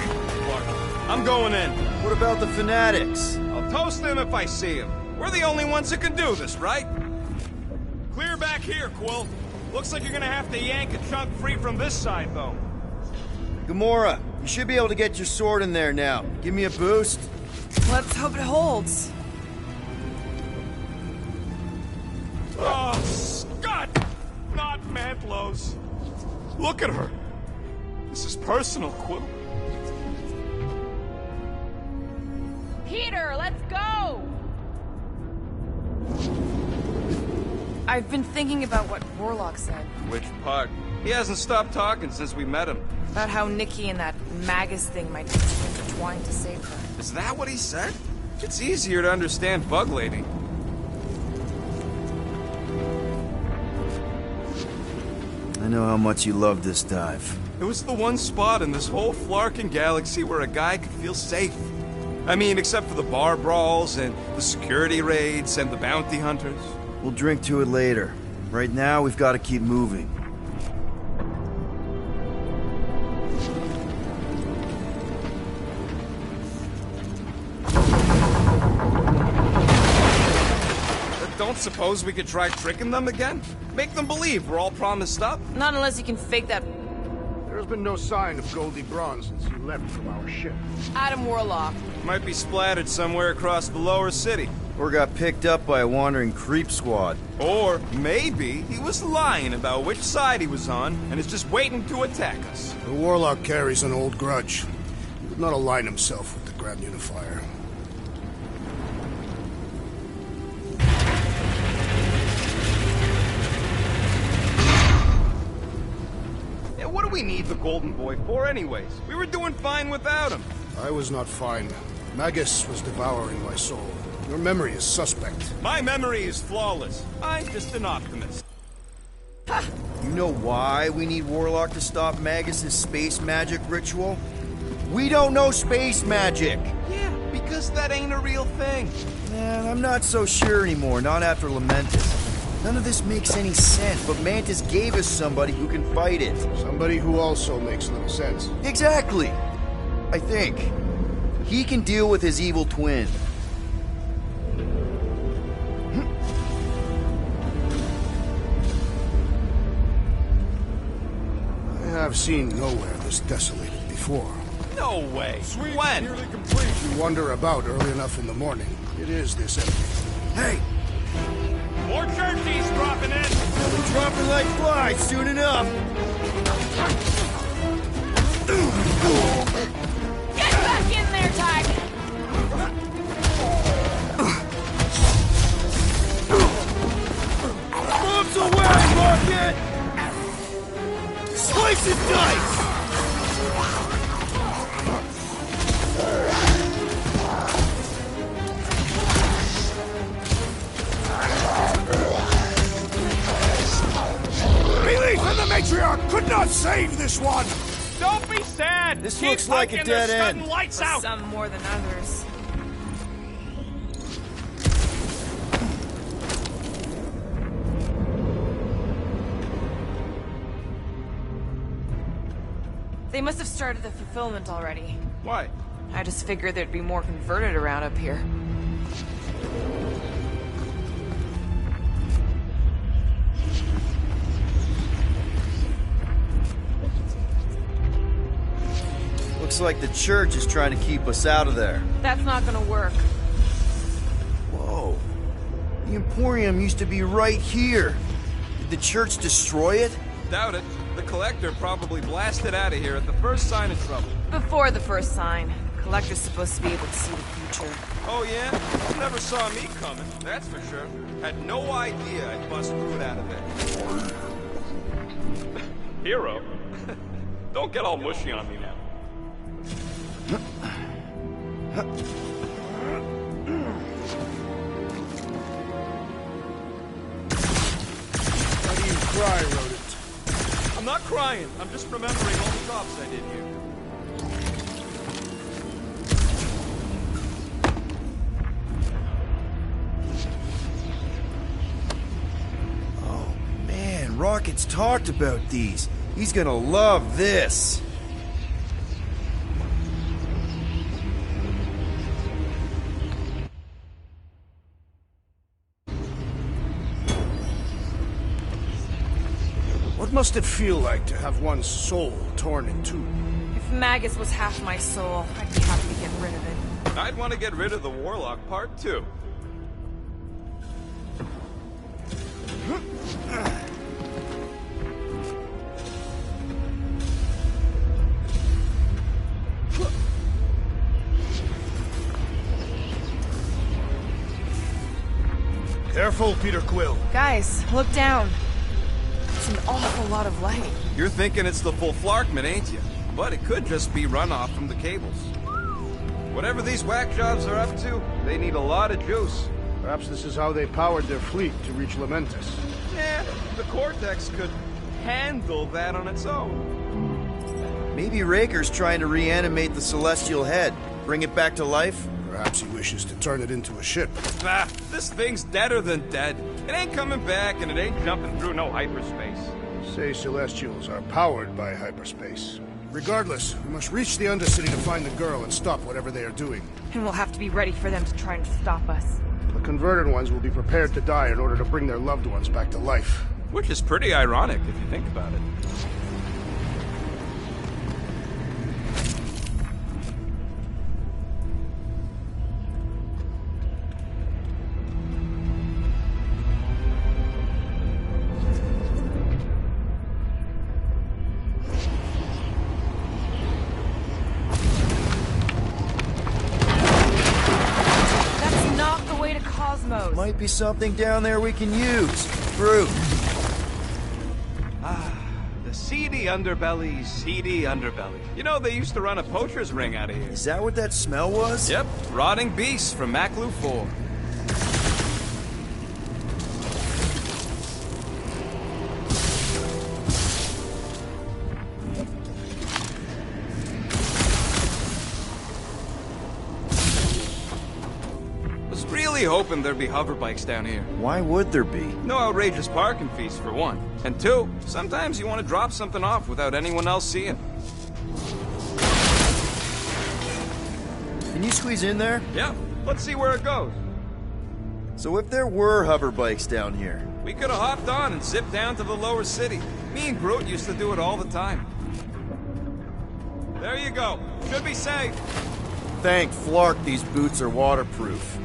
S6: Look, I'm going in.
S1: What about the fanatics?
S6: I'll toast them if I see them. We're the only ones that can do this, right? Clear back here, Quill. Looks like you're gonna have to yank a chunk free from this side, though.
S1: Gamora, you should be able to get your sword in there now. Give me a boost.
S2: Let's hope it holds.
S6: Oh, Scott! Not Mantlo's. Look at her. This is personal, Quill.
S2: Peter, let's go! I've been thinking about what Warlock said.
S6: Which part? He hasn't stopped talking since we met him.
S2: About how Nikki and that Magus thing might be intertwined to save her.
S6: Is that what he said? It's easier to understand Bug Lady.
S1: I know how much you love this dive.
S6: It was the one spot in this whole Flarkin galaxy where a guy could feel safe. I mean, except for the bar brawls and the security raids and the bounty hunters.
S1: We'll drink to it later. Right now, we've got to keep moving.
S6: Don't suppose we could try tricking them again? Make them believe we're all promised up?
S2: Not unless you can fake that...
S9: There has been no sign of Goldie Braun since he left from our ship.
S2: Adam Warlock.
S6: Might be splattered somewhere across the lower city.
S1: Or got picked up by a wandering creep squad.
S6: Or maybe he was lying about which side he was on and is just waiting to attack us.
S9: The Warlock carries an old grudge. He would not align himself with the Grand Unifier.
S6: What do we need the Golden Boy for anyways? We were doing fine without him.
S9: I was not fine. Magus was devouring my soul. Your memory is suspect.
S6: My memory is flawless. I'm just an optimist.
S1: You know why we need Warlock to stop Magus' space magic ritual? We don't know space magic!
S6: Yeah, because that ain't a real thing.
S1: Man, I'm not so sure anymore, not after Lamentus. None of this makes any sense, but Mantis gave us somebody who can fight it.
S9: Somebody who also makes little sense.
S1: Exactly! I think. He can deal with his evil twin.
S9: I have seen nowhere this desolated before.
S6: No way.
S3: Suite
S6: When?
S3: nearly complete.
S9: If you wander about early enough in the morning, it is this empty.
S1: Hey,
S7: More churchies dropping in.
S1: they'll be dropping like flies soon enough.
S2: Get back in there, Tiger!
S1: Bombs away, Rocket! Slice and dice!
S9: Belief in the Matriarch could not save this one!
S7: Don't be sad.
S1: This
S7: Keep
S1: looks like a
S7: poking
S1: dead
S7: the stunning
S1: end.
S7: Lights
S2: For
S7: out.
S2: some more than others. They must have started the fulfillment already.
S6: Why?
S2: I just figured there'd be more converted around up here.
S1: Looks like the church is trying to keep us out of there.
S2: That's not gonna work.
S1: Whoa. The Emporium used to be right here. Did the church destroy it?
S6: Doubt it. The Collector probably blasted out of here at the first sign of trouble.
S2: Before the first sign. Collector's supposed to be able to see the future.
S6: Oh yeah? Never saw me coming, that's for sure. Had no idea I'd bust through it out of there.
S7: Hero. Don't get all mushy on me now.
S9: Why do you cry, Rodent?
S6: I'm not crying. I'm just remembering all the jobs I did here.
S1: Oh, man, Rocket's talked about these. He's gonna love this.
S9: What must it feel like to have one's soul torn in two?
S2: If Magus was half my soul, I'd be happy to get rid of it.
S6: I'd want to get rid of the Warlock part too.
S9: Careful, Peter Quill.
S2: Guys, look down. It's an awful lot of light.
S6: You're thinking it's the full Flarkman, ain't you? But it could just be runoff from the cables. Whatever these whack jobs are up to, they need a lot of juice.
S9: Perhaps this is how they powered their fleet to reach Lamentus.
S6: Yeah, the Cortex could handle that on its own.
S1: Maybe Raker's trying to reanimate the Celestial Head. Bring it back to life?
S9: Perhaps he wishes to turn it into a ship.
S6: Ah, this thing's deader than dead. It ain't coming back, and it ain't jumping through no hyperspace.
S9: Say Celestials are powered by hyperspace. Regardless, we must reach the Undercity to find the girl and stop whatever they are doing.
S2: And we'll have to be ready for them to try and stop us.
S9: The converted ones will be prepared to die in order to bring their loved ones back to life.
S6: Which is pretty ironic if you think about it.
S1: Might be something down there we can use. Fruit.
S6: Ah, the seedy underbelly, seedy underbelly. You know, they used to run a poacher's ring out of here.
S1: Is that what that smell was?
S6: Yep, rotting beasts from Maklu 4. Hoping there'd be hover bikes down here.
S1: Why would there be?
S6: No outrageous parking fees, for one. And two, sometimes you want to drop something off without anyone else seeing.
S1: Can you squeeze in there?
S6: Yeah, let's see where it goes.
S1: So if there were hover bikes down here...
S6: we could have hopped on and zipped down to the lower city. Me and Groot used to do it all the time. There you go. Should be safe.
S1: Thank Flark these boots are waterproof.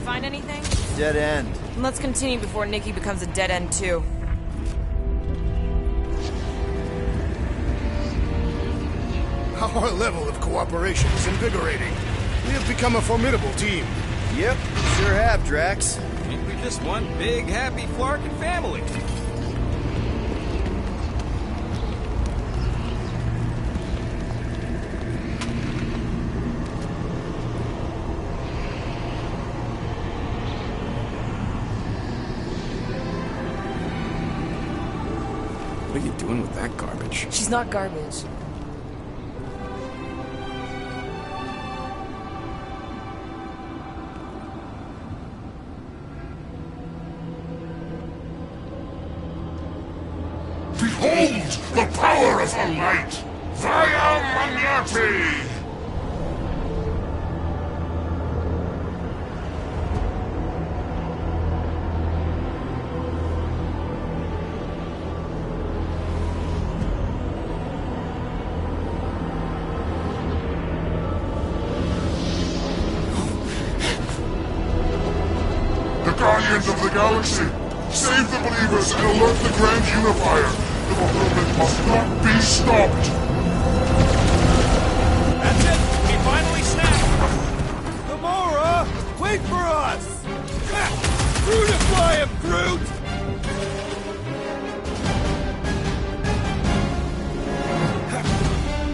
S2: Find anything?
S1: Dead end.
S2: Let's continue before Nikki becomes a dead end too.
S9: Our level of cooperation is invigorating. We have become a formidable team.
S1: Yep, sure have, Drax.
S6: Ain't we just one big, happy Flarkin family? What are you doing with that garbage?
S2: She's not garbage.
S12: Behold the power of the light! Vaya Magnati! The Guardians of the Galaxy! Save the believers and alert the Grand Unifier! The fulfillment must not be stopped!
S3: That's it! He finally snapped! Gamora! Wait for us! Fruitify him, Fruit!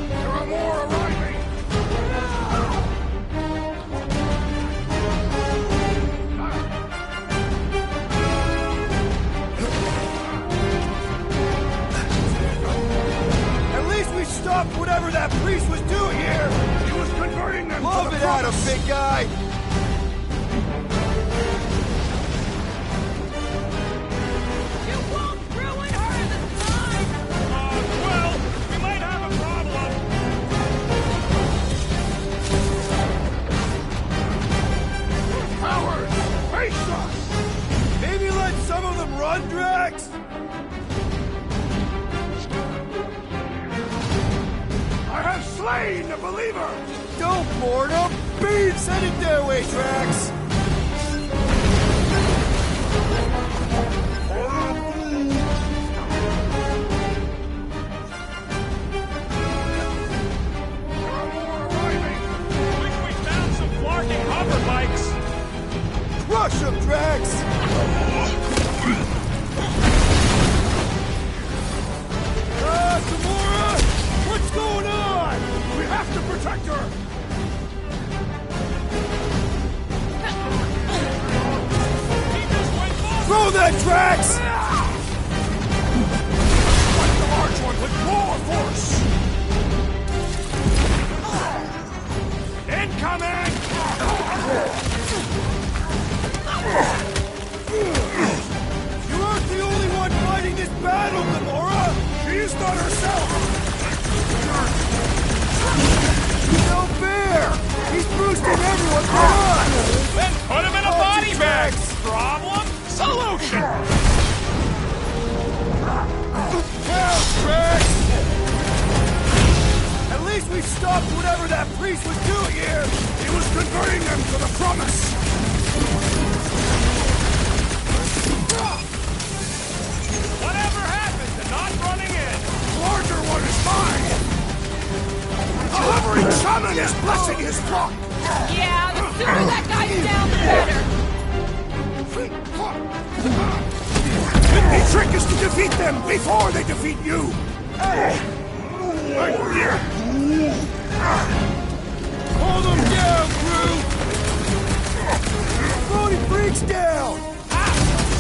S9: There are more arriving!
S3: Stop whatever that priest was doing here!
S9: He was converting them
S3: Love
S9: to
S3: it
S9: the
S3: out of big guy!
S5: You won't ruin her this time!
S7: Well, we might have a problem.
S9: Cowards! Face us!
S3: Maybe let some of them run, Drax?
S9: I have slain the believer!
S3: Don't mourn him! Beam send it their way, Drax!
S9: There are more arriving!
S7: We found some Flarkin hover bikes.
S3: Crush him, Drax! Gamora! What's going on?
S9: We have to protect her!
S3: Throw that, Drax!
S9: Fight the large one with more force!
S7: Incoming!
S3: You aren't the only one fighting this battle, Gamora!
S9: She is not herself!
S3: protecting everyone from us!
S7: Then put him in a body bag! Problem? Solution!
S3: Well, Drax! At least we stopped whatever that priest was doing here!
S9: He was converting them to the promise!
S7: Whatever happened to not running in?
S9: The larger one is mine! The hovering shaman is blessing his flock!
S5: Yeah, the sooner that guy's down, the better.
S9: The trick is to defeat them before they defeat you!
S3: Hold them down, crew! Floating freaks down!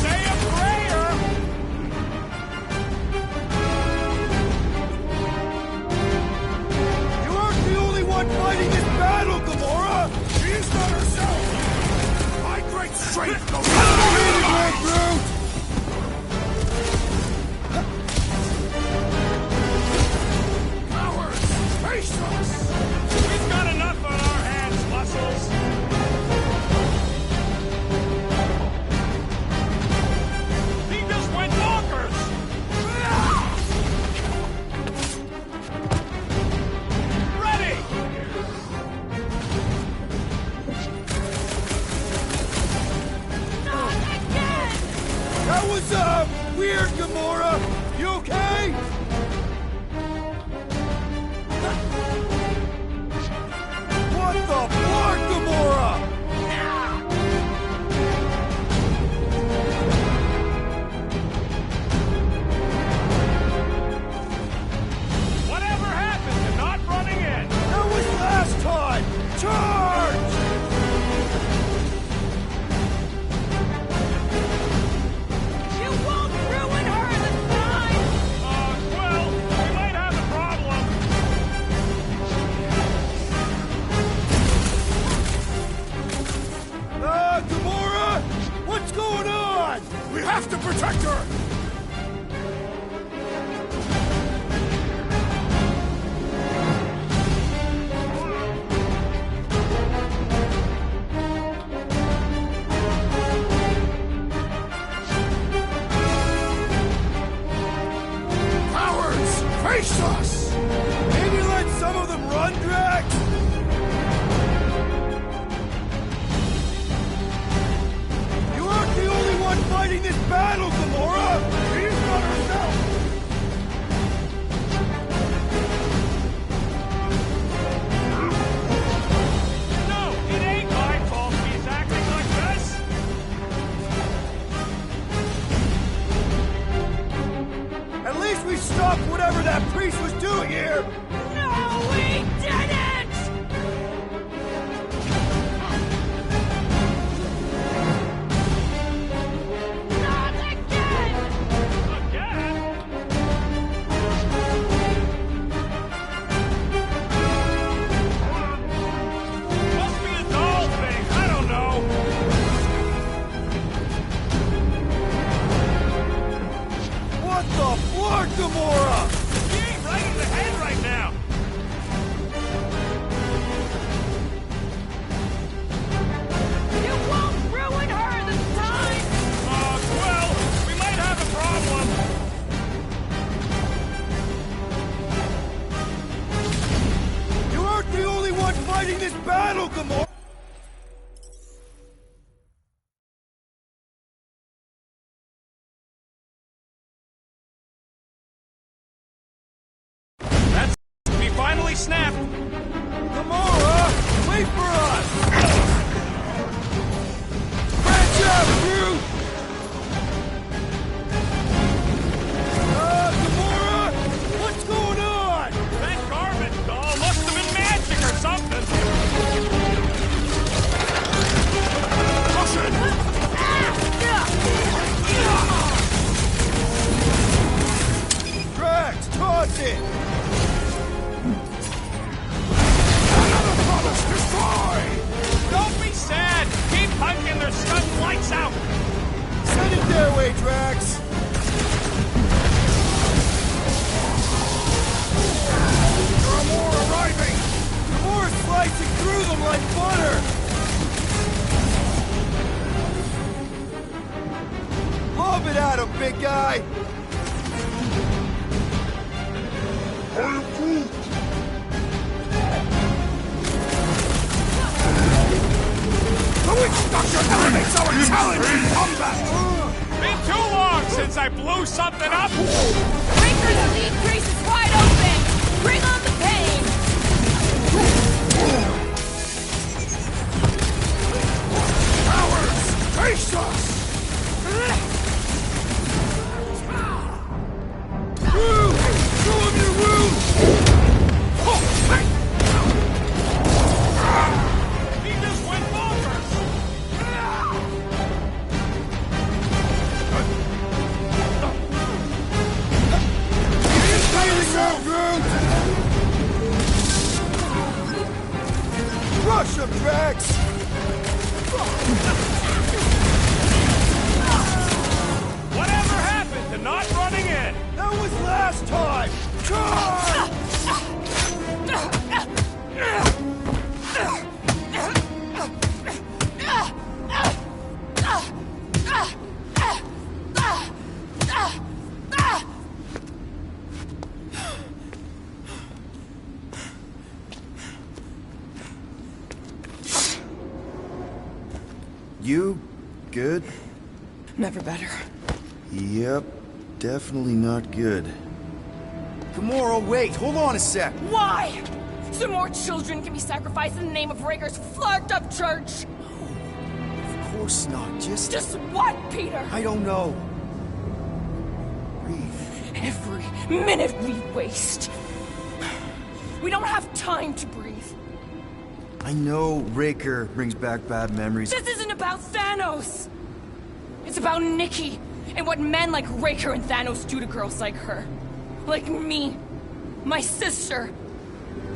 S7: Say a prayer!
S3: You aren't the only one fighting this battle, Gamora!
S9: She's not herself! My great strength goes Cowards! Face us!
S7: We've got enough on our hands, muscles! He just went bonkers! Ready!
S5: Not again!
S3: That was, weird, Gamora! You okay? What the fuck, Gamora?
S7: Whatever happened to not running in?
S3: That was last time! Charge!
S5: You won't ruin her this time!
S7: Well, we might have a problem.
S3: Gamora? What's going on?
S9: We have to protect her! Cowards! Face us!
S3: Maybe let some of them run, Drax? You aren't the only one fighting this battle, Gamora! She's not herself!
S7: No, it ain't my fault he's acting like this!
S3: At least we stopped whatever that priest was doing here!
S5: No, we didn't! Not again!
S7: Again? Must be a doll thing, I don't know.
S3: What the fuck, Gamora?
S7: He ain't right in the head right now.
S5: You won't ruin her this time!
S7: Well, we might have a problem.
S3: You aren't the only one fighting this battle, Gamora!
S7: We finally snapped.
S3: Gamora, wait for us! Branch out, crew! Gamora, what's going on?
S7: That garbage doll must have been magic or something.
S3: Drax, toss it!
S9: Another promise destroyed!
S7: Don't be sad. Keep punking their stuff lights out.
S3: Send it their way, Drax!
S9: There are more arriving!
S3: More slicing through them like butter!
S7: up!
S11: Raker's lead crease is wide open! Bring on the pain!
S3: Cowards! Face us! Woo! Show him your wounds!
S7: He just went bonkers!
S3: Rush him, Drax!
S7: Whatever happened to not running in?
S3: That was last time! Charge!
S1: You good?
S2: Never better.
S1: Yep, definitely not good. Gamora, wait, hold on a sec.
S11: Why? So more children can be sacrificed in the name of Raker's flarked up church?
S1: Of course not, just
S11: what, Peter?
S1: I don't know. Breathe.
S11: Every minute we waste. We don't have time to breathe.
S1: I know Raker brings back bad memories.
S11: This isn't about Thanos. It's about Nikki and what men like Raker and Thanos do to girls like her. Like me. My sister.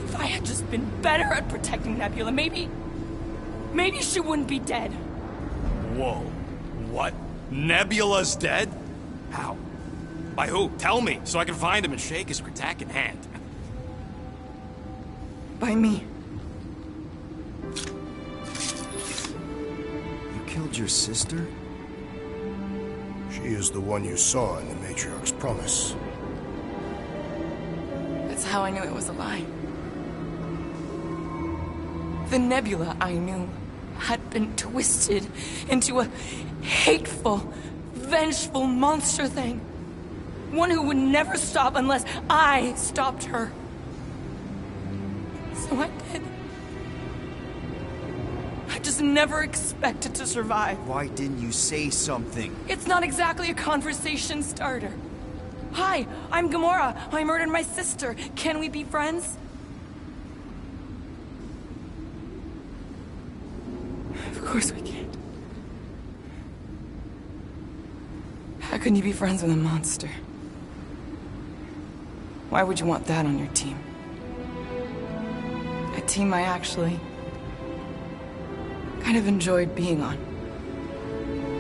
S11: If I had just been better at protecting Nebula, maybe she wouldn't be dead.
S6: Whoa. What? Nebula's dead? How? By who? Tell me, so I can find him and shake his Kratak in hand.
S2: By me.
S1: You killed your sister?
S9: She is the one you saw in the Matriarch's promise.
S2: That's how I knew it was a lie. The Nebula I knew had been twisted into a hateful, vengeful monster thing. One who would never stop unless I stopped her. So I did. I just never expected to survive.
S1: Why didn't you say something?
S2: It's not exactly a conversation starter. Hi, I'm Gamora. I murdered my sister. Can we be friends? Of course we can't. How can you be friends with a monster? Why would you want that on your team? A team I actually kind of enjoyed being on.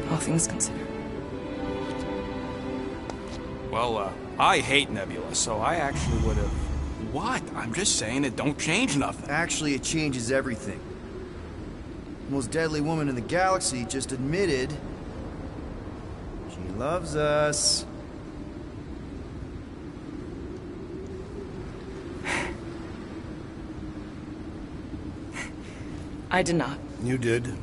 S2: All things considered.
S6: Well, I hate Nebula, so I actually would have... What? I'm just saying it don't change nothing.
S1: Actually, it changes everything. The most deadly woman in the galaxy just admitted she loves us.
S2: I did not.
S9: You did.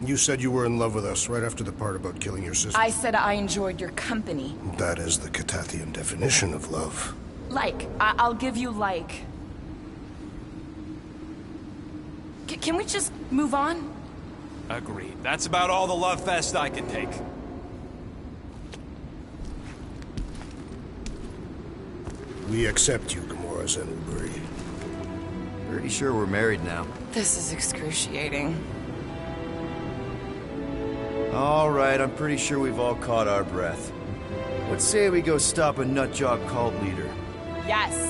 S9: You said you were in love with us right after the part about killing your sister.
S2: I said I enjoyed your company.
S9: That is the Catathian definition of love.
S2: Like. I'll give you like. Can we just move on?
S6: Agreed. That's about all the love fest I can take.
S9: We accept you, Gamora Zenuburi.
S1: Pretty sure we're married now.
S2: This is excruciating.
S1: All right, I'm pretty sure we've all caught our breath. Let's say we go stop a nutjob cult leader.
S2: Yes.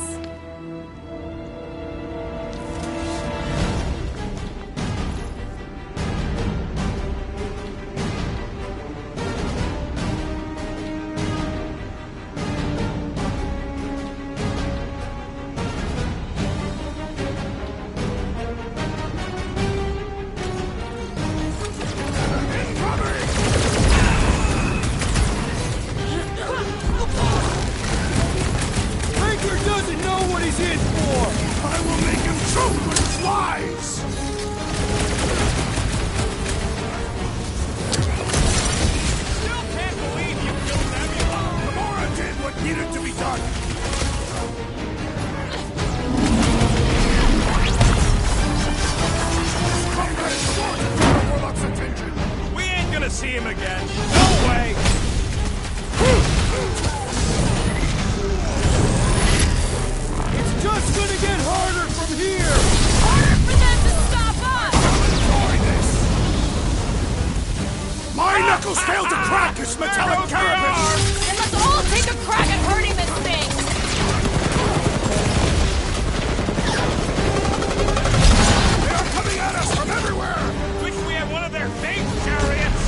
S3: Raker doesn't know
S9: almost failed to crack its metallic carapace!
S11: And let's all take a crack at hurting this thing!
S9: They are coming at us from everywhere!
S7: Wish we had one of their base chariots!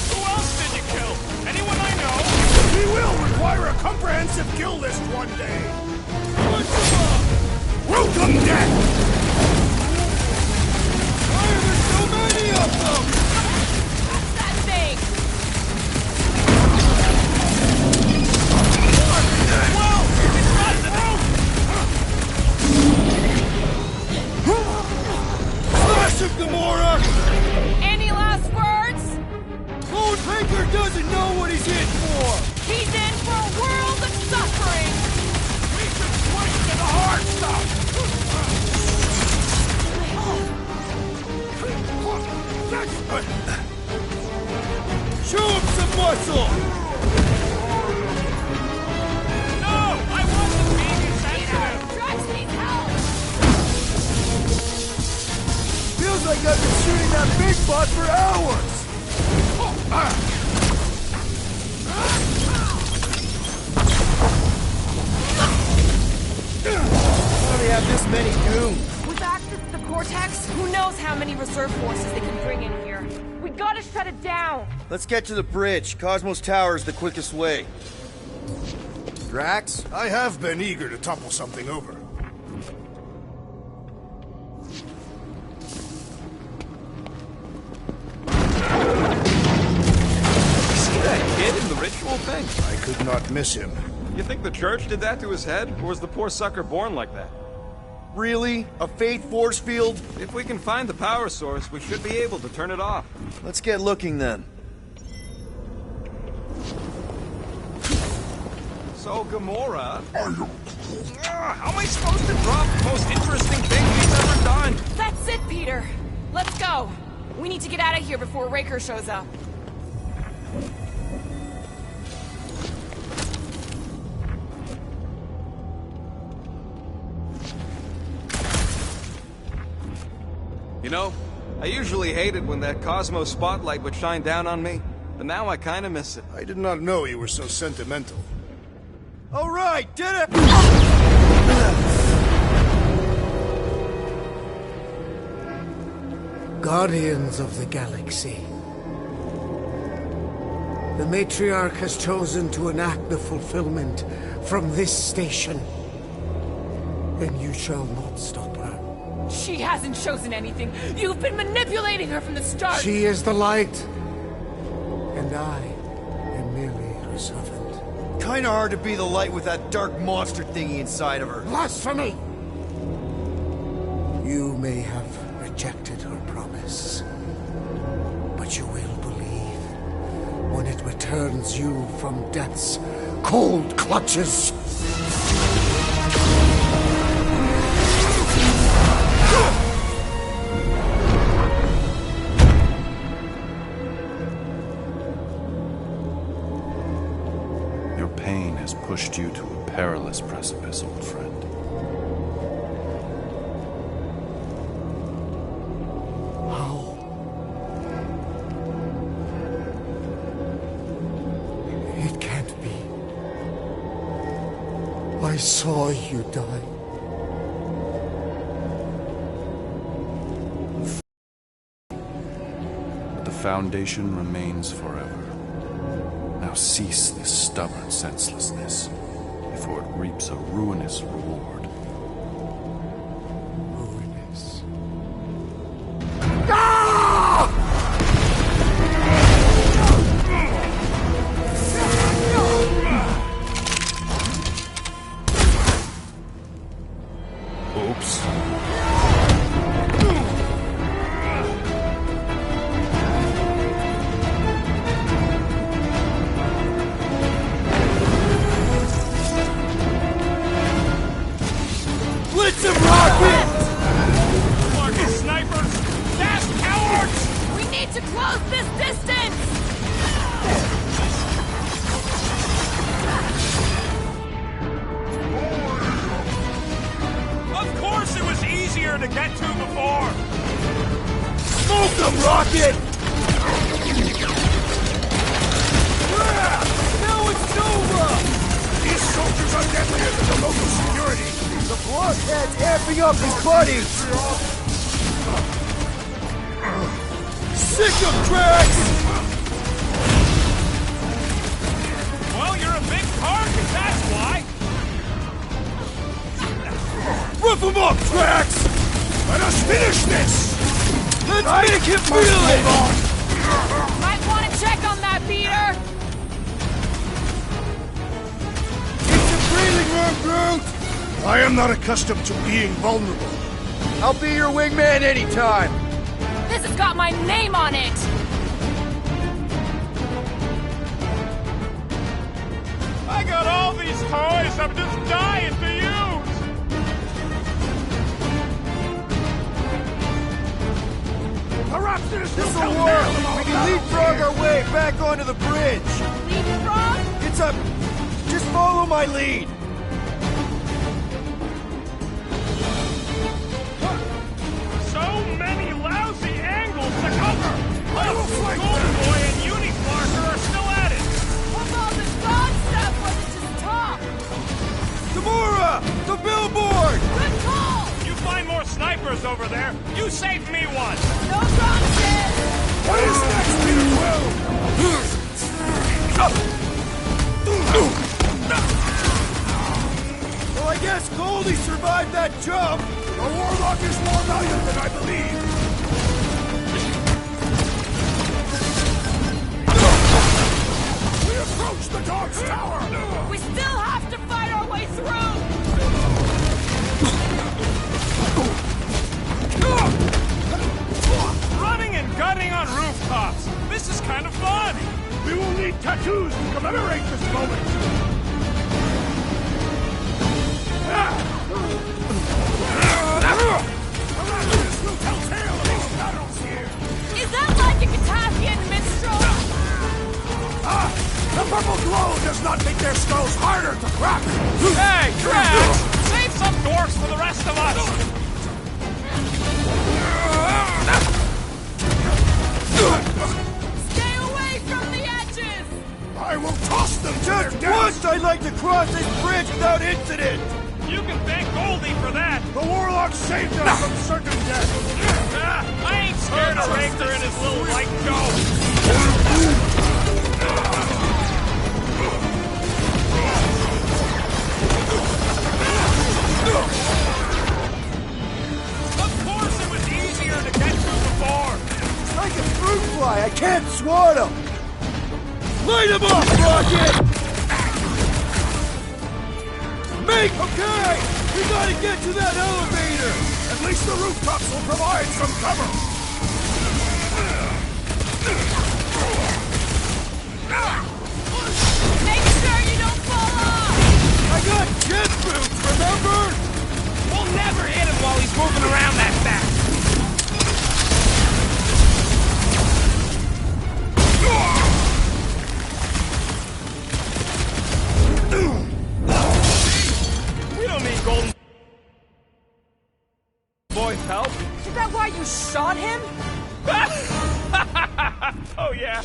S7: Who else did you kill? Anyone I know?
S9: We will require a comprehensive kill list one day! Welcome, death!
S3: Why are there so many of them?
S11: What's that thing?
S7: Whoa! It's not
S3: Smash him, Gamora!
S11: Any last words?
S3: Lord Baker doesn't know what he's in for!
S11: He's in for a world of suffering!
S7: We should swing to the hard stuff!
S3: Show him some muscle!
S7: No! I wasn't being insensitive!
S11: Drax needs help!
S3: Feels like I've been shooting that big bot for hours! How do they have this many goons?
S11: With access to the Cortex, who knows how many reserve forces they can bring in here. We gotta shut it down!
S1: Let's get to the bridge. Cosmos Tower is the quickest way. Drax?
S9: I have been eager to topple something over.
S6: See that kid in the ritual thing?
S9: I could not miss him.
S6: You think the church did that to his head? Or was the poor sucker born like that?
S1: Really? A faith force field?
S6: If we can find the power source, we should be able to turn it off.
S1: Let's get looking then.
S6: So, Gamora... how am I supposed to drop the most interesting thing we've ever done?
S11: That's it, Peter! Let's go! We need to get out of here before Raker shows up.
S6: You know, I usually hated when that Cosmos spotlight would shine down on me, but now I kinda miss it.
S9: I did not know you were so sentimental.
S3: All right, did it!
S14: Guardians of the Galaxy. The Matriarch has chosen to enact the fulfillment from this station. And you shall not stop her.
S11: She hasn't chosen anything. You've been manipulating her from the start.
S14: She is the light. And I am merely her servant.
S1: Kinda hard to be the light with that dark monster thingy inside of her.
S14: Blasphemy! You may have rejected her promise, but you will believe when it returns you from death's cold clutches.
S4: Your pain has pushed you to a perilous precipice, old friend.
S14: How? It can't be. I saw you die.
S4: But the Foundation remains forever. Now cease this stubborn senselessness, before it reaps a ruinous reward.
S14: Ruinous.
S4: Oops.
S3: him, Rocket! Now it's Nova!
S9: These soldiers are deadlier than the local security.
S3: The blockhead's amping up his buddies! Sick of Drax!
S7: Well, you're a big target, that's why.
S3: Rough him up, Drax!
S9: Let us finish this!
S3: Let's make him feel it!
S11: Might want to check on that, Peter!
S3: It's a breathing room, Groot!
S9: I am not accustomed to being vulnerable.
S3: I'll be your wingman anytime!
S11: This has got my name on it!
S7: I got all these toys I'm just dying to use!
S9: Perhaps
S3: This'll work! We can leapfrog our way back onto the bridge!
S11: Leapfrog?
S3: It's up! Just follow my lead!
S7: So many lousy angles to cover! Plus, Golden Boy and Uniflarker are still at it!
S11: What's all this god stuff when it's just talk?
S3: Gamora! The billboard!
S11: Good call!
S7: You find more snipers over there, you save me one!
S11: No promises!
S9: What is next, Peter Quill?
S3: Well, I guess Goldie survived that jump!
S9: The Warlock is more valiant than I believe. We approach the Dog's Tower!
S11: We still have to fight our way through!
S7: Running and gunning on rooftops! This is kind of fun!
S9: We will need tattoos to commemorate this moment! This will tell tale of these battles here!
S11: Is that like a Katafian minstrel?
S9: The purple glow does not make their skulls harder to crack!
S7: Hey, Drax! Save some dwarfs for the rest of us!
S11: Stay away from the edges!
S9: I will toss them to
S3: Just
S9: their death!
S3: once I'd like to cross this bridge without incident!
S7: You can thank Goldie for that!
S9: The Warlock saved us from certain death!
S7: I ain't scared of Raker and his little white Joe! Of course it was easier to get through before!
S3: It's like a fruit fly, I can't swat him! Light him up, Rocket! Okay! We gotta get to that elevator!
S9: At least the rooftops will provide some cover!
S11: Make sure you don't fall off!
S3: I got jet boots, remember?
S7: We'll never hit him while he's moving around that fast! We don't need Golden Boy's help.
S11: Is that why you shot him?
S7: Oh yeah,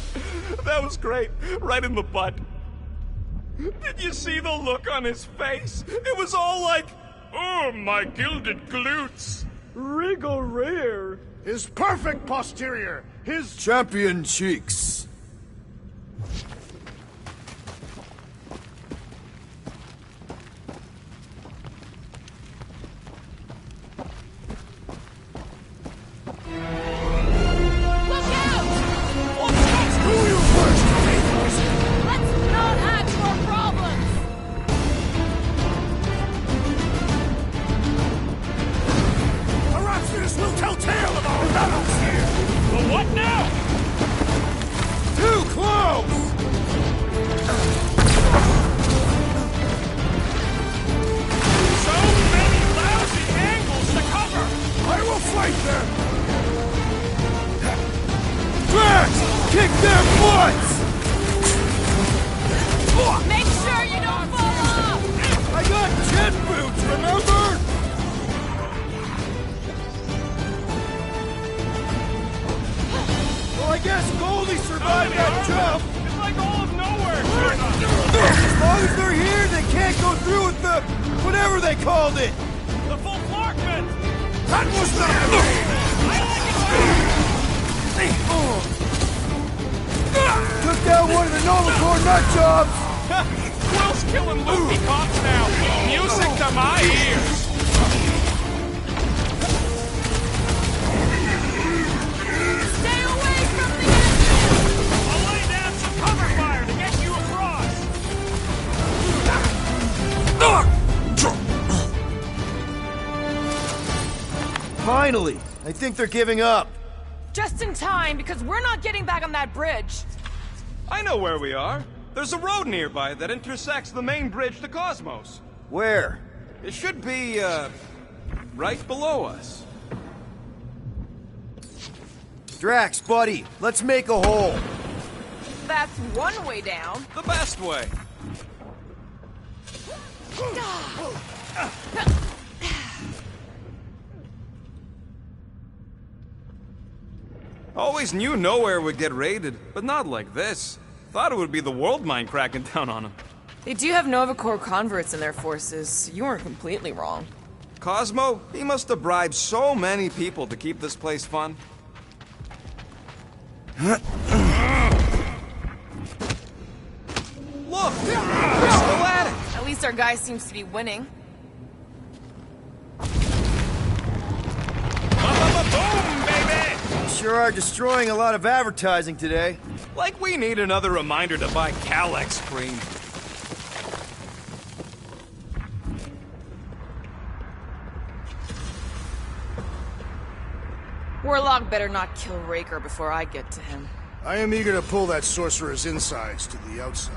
S7: that was great. Right in the butt. Did you see the look on his face? It was all like, oh, my gilded glutes.
S3: Wriggle rear.
S9: His perfect posterior! His
S1: Champion cheeks.
S11: Look out!
S9: Do you first, faithless?
S11: Let's not add to our problems!
S9: Perhaps this will tell tale of our battles here!
S7: Well, what now?
S3: Too close!
S7: So many lousy angles to cover.
S9: I will fight them!
S3: Drax! Kick their butts!
S11: Make sure you don't fall off!
S3: I got jet boots, remember? guess Goldie survived that jump!
S7: It's like all of nowhere!
S3: As long as they're here, they can't go through with the... whatever they called it!
S7: The full Flarkman!
S3: That was not Took down one of the Novacore nut jobs!
S7: Quill's killing loopy cops now! Music to my ears!
S11: Stay away from the engine!
S7: I'll lay down some cover fire to get you across!
S1: Finally! I think they're giving up.
S11: Just in time, because we're not getting back on that bridge.
S6: I know where we are. There's a road nearby that intersects the main bridge to Cosmos.
S1: Where?
S6: It should be, right below us.
S1: Drax, buddy, let's make a hole.
S11: That's one way down.
S6: The best way. Always knew nowhere would get raided, but not like this. Thought it would be the world mine cracking down on them.
S2: They do have Novacore converts in their forces. You weren't completely wrong.
S6: Cosmo, he must have bribed so many people to keep this place fun. Look! We're still at it!
S2: At least our guy seems to be winning.
S7: Boom, baby!
S1: You sure are destroying a lot of advertising today.
S6: Like we need another reminder to buy Calyx cream.
S2: Warlock better not kill Raker before I get to him.
S9: I am eager to pull that sorcerer's insides to the outside.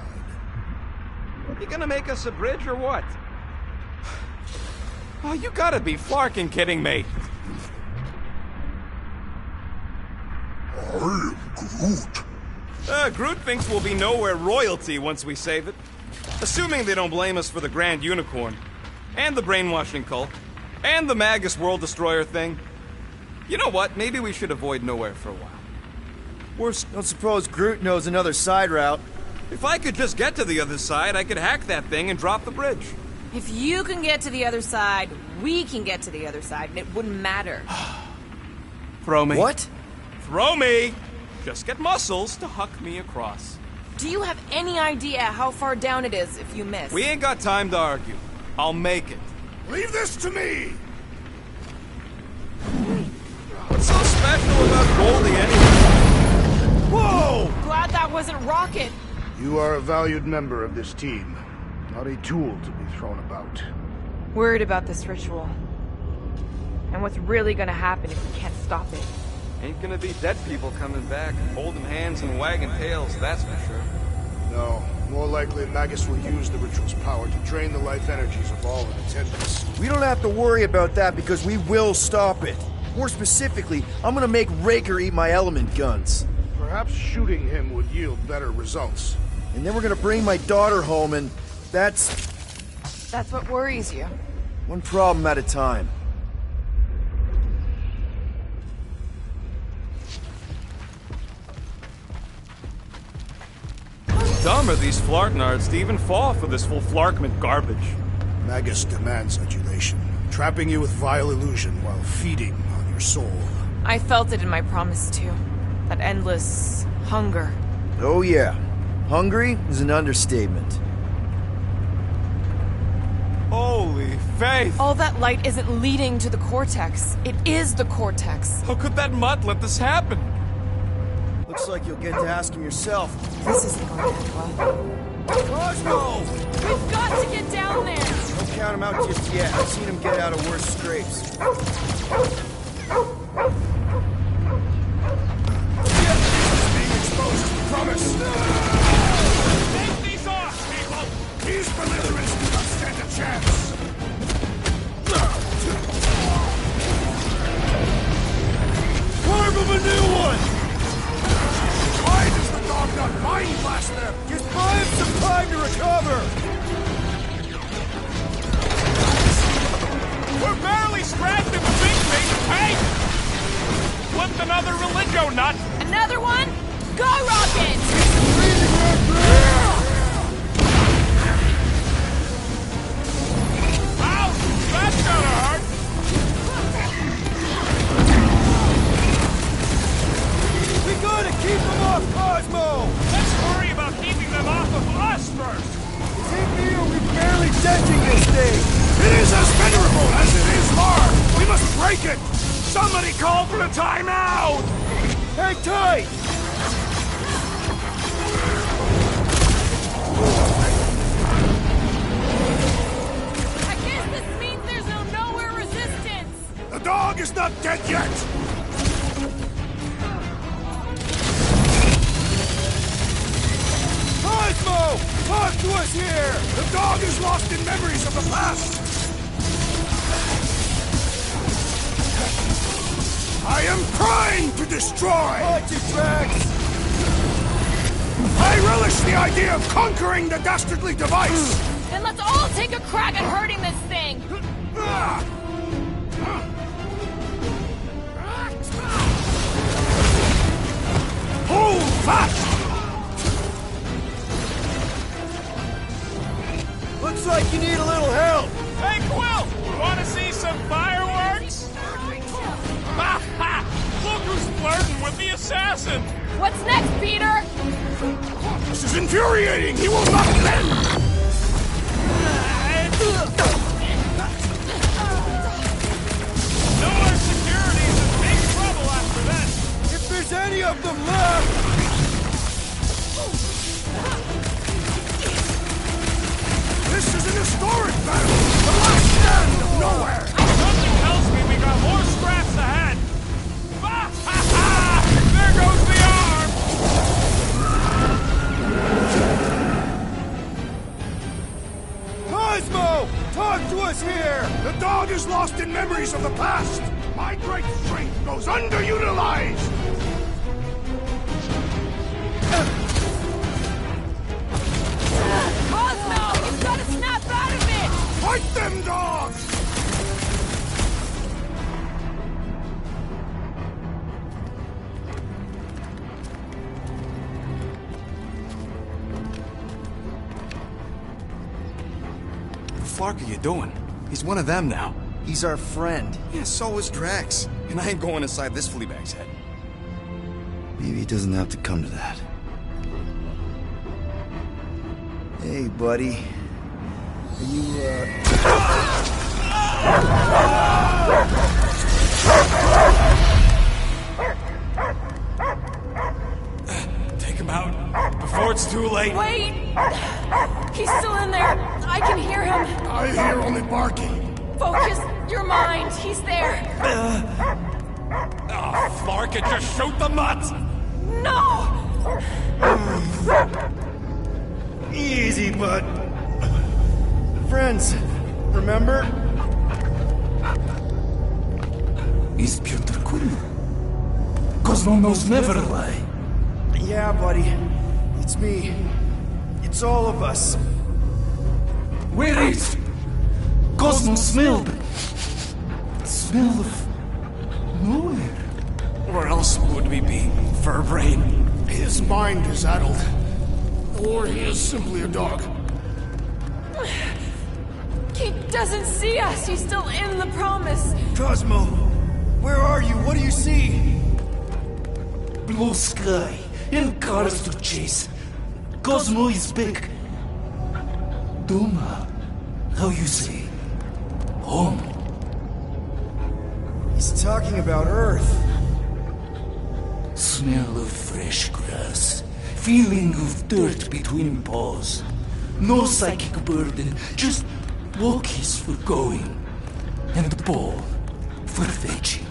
S6: You gonna make us a bridge or what? Oh, you gotta be flarking kidding me.
S12: I am Groot.
S6: Groot thinks we'll be nowhere royalty once we save it. Assuming they don't blame us for the Grand Unicorn, and the brainwashing cult, and the Magus World Destroyer thing. You know what? Maybe we should avoid nowhere for a while.
S1: Worse, don't suppose Groot knows another side route.
S6: If I could just get to the other side, I could hack that thing and drop the bridge.
S2: If you can get to the other side, we can get to the other side, and it wouldn't matter.
S6: Throw me.
S1: What?
S6: Throw me! Just get muscles to huck me across.
S2: Do you have any idea how far down it is if you miss?
S6: We ain't got time to argue. I'll make it.
S9: Leave this to me!
S6: What's so special about Goldie anyway?
S9: Whoa!
S11: Glad that wasn't Rocket.
S9: You are a valued member of this team, not a tool to be thrown about.
S2: Worried about this ritual. And what's really gonna happen if we can't stop it.
S6: Ain't gonna be dead people coming back, holding hands and wagging tails, that's for sure.
S9: No, more likely Magus will use the ritual's power to drain the life energies of all in attendance.
S1: We don't have to worry about that because we will stop it. More specifically, I'm gonna make Raker eat my element guns.
S9: Perhaps shooting him would yield better results.
S1: And then we're gonna bring my daughter home and that's
S2: what worries you.
S1: one problem at a time.
S6: Dumb are these Flarknards to even fall for this full Flarkment garbage.
S9: Magus demands adulation, trapping you with vile illusion while feeding on your soul.
S2: I felt it in my promise too. That endless hunger.
S1: Oh yeah. Hungry is an understatement.
S6: Holy faith!
S2: All that light isn't leading to the Cortex. It is the Cortex.
S6: How could that mutt let this happen?
S1: Looks like you'll get to ask him yourself.
S2: This isn't going to end well.
S1: Cosmo!
S11: We've got to get down there.
S1: Don't count him out just yet. I've seen him get out of worse scrapes.
S9: Promise!
S7: Take these off, people!
S9: These belligerents do not stand a chance!
S3: Carve him a new one!
S9: Why does the dog not mind blast them?
S3: Just buy him some time to recover!
S7: We're barely scratching the big thing! Hey! flipped another religio nut!
S11: Another one? Go, Rocket!
S7: Ouch! That's gotta hurt!
S3: We gotta keep them off Cosmo!
S7: Let's worry about keeping them off of us first!
S3: Is it me or we barely dodging this thing?
S9: It is as venerable as it is large! We must break it!
S7: Somebody call for a timeout!
S3: Hang tight!
S11: I guess this means there's no nowhere resistance!
S9: The dog is not dead yet!
S3: Cosmo! Talk to us here!
S9: The dog is lost in memories of the past! I am primed to destroy!
S3: Watch your tracks!
S9: I relish the idea of conquering the dastardly device!
S11: Then let's all take a crack at hurting this thing!
S9: Hold fast!
S3: Looks like you need a little help!
S7: Hey, Quill! Wanna see some fireworks? Ha ha! Look who's flirting with the assassin!
S11: What's next, Peter?
S9: This is infuriating! He will not bend!
S7: Noah's security's in big trouble after that!
S3: If there's any of them left!
S9: This is an historic battle! The last stand of nowhere!
S7: Something tells me we got more scraps ahead! Ha ha ha! There goes the arm!
S3: Cosmo! Talk to us here!
S9: The dog is lost in memories of the past! My great strength goes underutilized!
S11: Cosmo! You've got to snap out of it!
S9: Fight them, dogs!
S6: What the fuck are you doing? He's one of them now.
S1: He's our friend.
S6: Yeah, so is Drax. And I ain't going inside this fleabag's head.
S1: Maybe it doesn't have to come to that. Hey, buddy. Are you,
S6: Take him out before it's too late.
S11: Wait! He's still in there. I can hear him.
S9: I hear only barking.
S11: Focus your mind. He's there.
S7: Oh, Flark, just shoot the nuts!
S11: No!
S1: Easy, bud. Friends, remember?
S15: Is Peter Quill? Cosmo knows never lie.
S1: Yeah, buddy. It's me. It's all of us.
S15: Where is Cosmo? Smelled smell of nowhere.
S6: Where else would we be, Furbrain?
S9: His mind is addled. Or he is simply a dog.
S11: He doesn't see us. He's still in the promise.
S1: Cosmo, where are you? What do you see?
S15: Blue sky and cars to chase. Cosmo is back. Duma, how you say? Home.
S1: He's talking about Earth.
S15: Smell of fresh grass. Feeling of dirt between paws. No psychic burden, just walkies for going. And the ball for fetching.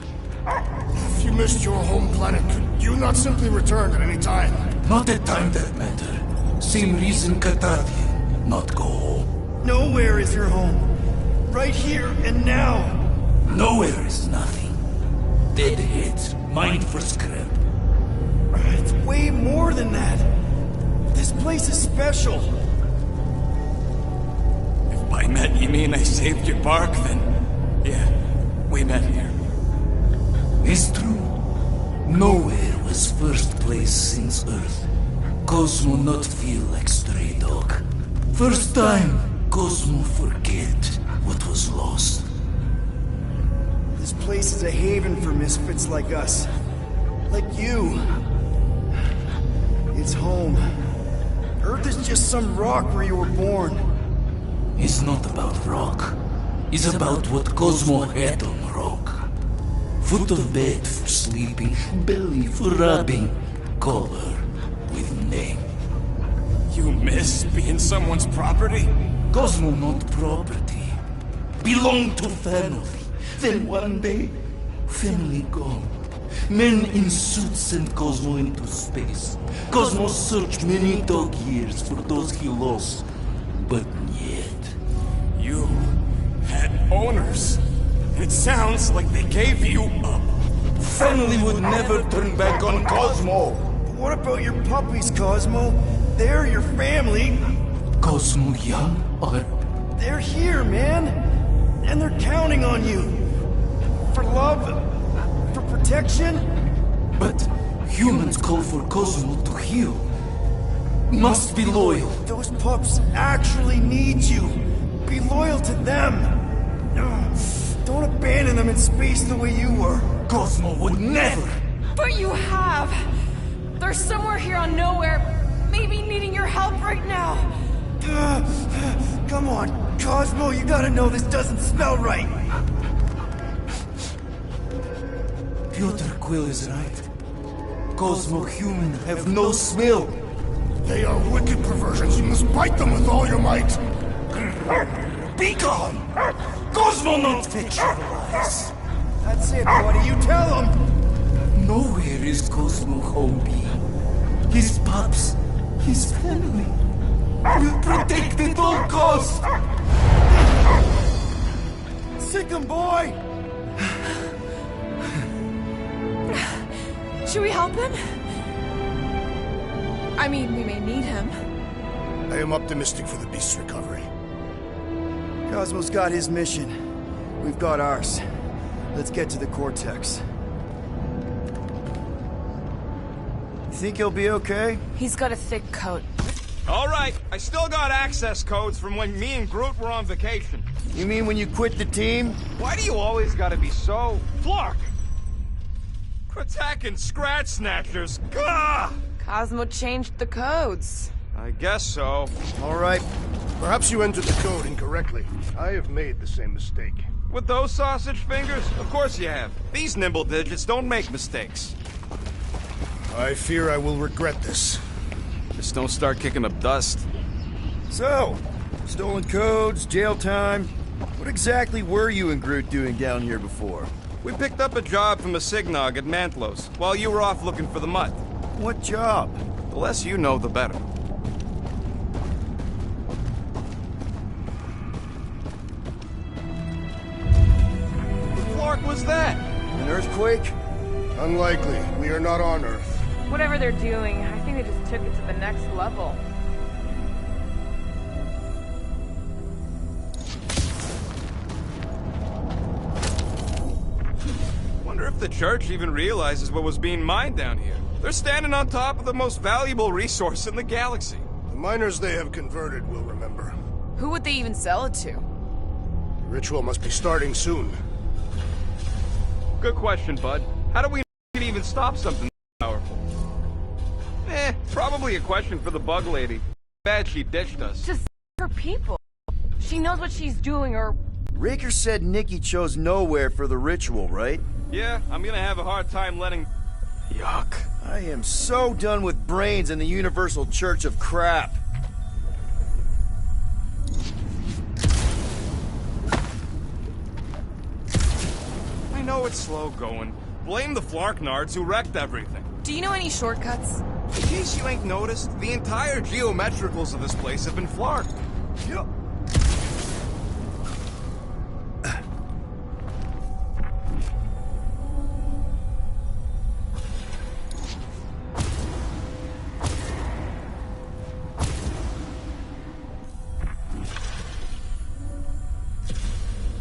S9: If you missed your home planet, could you not simply return at any time?
S15: Not at time that matter. Same reason Catardia not go home.
S1: Nowhere is your home. Right here and now.
S15: Nowhere is nothing. Dead heads, mind for scrap.
S1: It's way more than that. This place is special.
S6: If by met you mean I saved your bark, then yeah, we met here.
S15: It's true. Nowhere was first place since Earth. Cosmo not feel like stray dog. First time, Cosmo forget what was lost.
S1: This place is a haven for misfits like us. Like you. It's home. Earth is just some rock where you were born.
S15: It's not about rock. It's about what Cosmo had on rock. Foot of bed for sleeping, belly for rubbing, color with name.
S3: You miss being someone's property?
S15: Cosmo not property. Belong to family. Then one day, family gone. Men in suits sent Cosmo into space. Cosmo searched many dog years for those he lost. But yet...
S3: You had owners. It sounds like they gave you up.
S15: Family would never turn back on Cosmo.
S1: But what about your puppies, Cosmo? They're your family.
S15: Cosmo young or...
S1: They're here, man. And they're counting on you. For love, for protection.
S15: But humans call for Cosmo to heal. Must be loyal.
S1: Those pups actually need you. Be loyal to them. Don't abandon them in space the way you were.
S15: Cosmo would never.
S11: But you have. They're somewhere here on Nowhere, maybe needing your help right now.
S1: Come on, Cosmo, you gotta know this doesn't smell right.
S15: Piotr Quill is right. Cosmo human have no smell.
S9: They are wicked perversions. You must bite them with all your might.
S15: Be gone! Cosmo not fit your lies.
S1: That's it, buddy. You tell him.
S15: Nowhere is Cosmo home be. His pups, his family, will protect at all costs.
S1: Sick him, boy!
S11: Should we help him? I mean, we may need him.
S9: I am optimistic for the beast's recovery.
S1: Cosmo's got his mission. We've got ours. Let's get to the Cortex. You think he'll be okay?
S11: He's got a thick coat.
S6: All right, I still got access codes from when me and Groot were on vacation.
S1: You mean when you quit the team?
S6: Why do you always gotta be so... Flark! Attacking Scratch Snatchers! Gah!
S2: Cosmo changed the codes.
S6: I guess so.
S1: All right.
S9: Perhaps you entered the code incorrectly. I have made the same mistake.
S6: With those sausage fingers? Of course you have. These nimble digits don't make mistakes.
S9: I fear I will regret this.
S6: Just don't start kicking up dust.
S1: So, stolen codes, jail time. What exactly were you and Groot doing down here before?
S6: We picked up a job from a Signog at Mantlos, while you were off looking for the mutt.
S1: What job?
S6: The less you know, the better. What was that?
S1: An earthquake?
S9: Unlikely. We are not on Earth.
S2: Whatever they're doing, I think they just took it to the next level.
S6: Wonder if the church even realizes what was being mined down here. They're standing on top of the most valuable resource in the galaxy.
S9: The miners they have converted will remember.
S2: Who would they even sell it to?
S9: The ritual must be starting soon.
S6: Good question, bud. How do we even stop something powerful? Probably a question for the bug lady. Bad she ditched us.
S2: Just her people. She knows what she's doing, or...
S1: Raker said Nikki chose Nowhere for the ritual, right?
S6: Yeah, I'm gonna have a hard time letting... Yuck.
S1: I am so done with brains and the Universal Church of crap.
S6: I know it's slow going. Blame the Flarknards who wrecked everything.
S2: Do you know any shortcuts?
S6: In case you ain't noticed, the entire geometricals of this place have been flarked.
S1: Yep.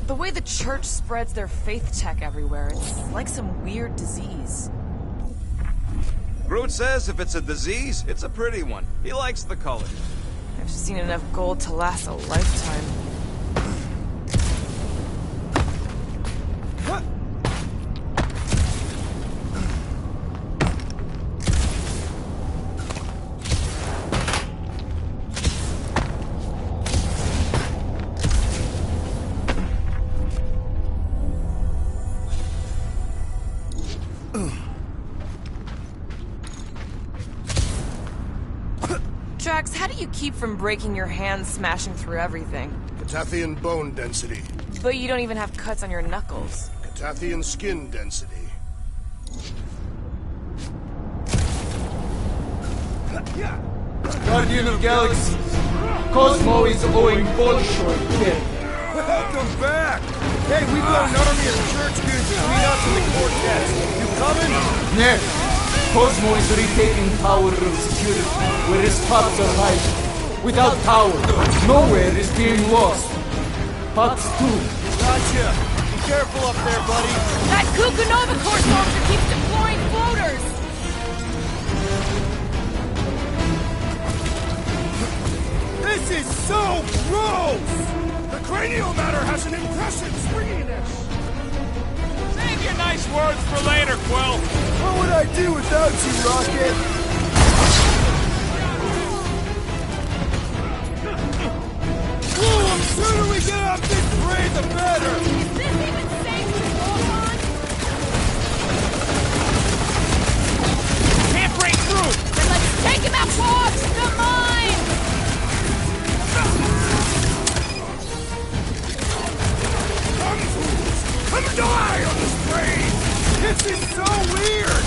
S2: The way the church spreads their faith tech everywhere, it's like some weird disease.
S6: Groot says if it's a disease, it's a pretty one. He likes the color.
S2: I've seen enough gold to last a lifetime. Drax, how do you keep from breaking your hands smashing through everything?
S9: Catathian bone density.
S2: But you don't even have cuts on your knuckles.
S9: Catathian skin density.
S15: Guardian of Galaxies, Cosmo is owing Bolshoi death.
S3: Welcome back! Hey, we've got an army of church dudes between us and the Cortex. You coming?
S15: Yes, Cosmo is retaking Tower of Security, where his pops are hiding. Without Tower, nowhere is being lost. Pops too.
S3: Gotcha! Be careful up there, buddy!
S11: That Kukunova Corps soldier keeps deploying floaters!
S3: This is so gross! The cranial matter has an impressive springiness!
S7: Save your nice words for later, Quill.
S3: What would I do without you, Rocket? Whoa, the sooner we get off this parade, the better!
S11: Is this even safe to walk on?
S7: Can't break through!
S11: Then let's take him out towards the mine!
S3: Come die on this train! This is so weird!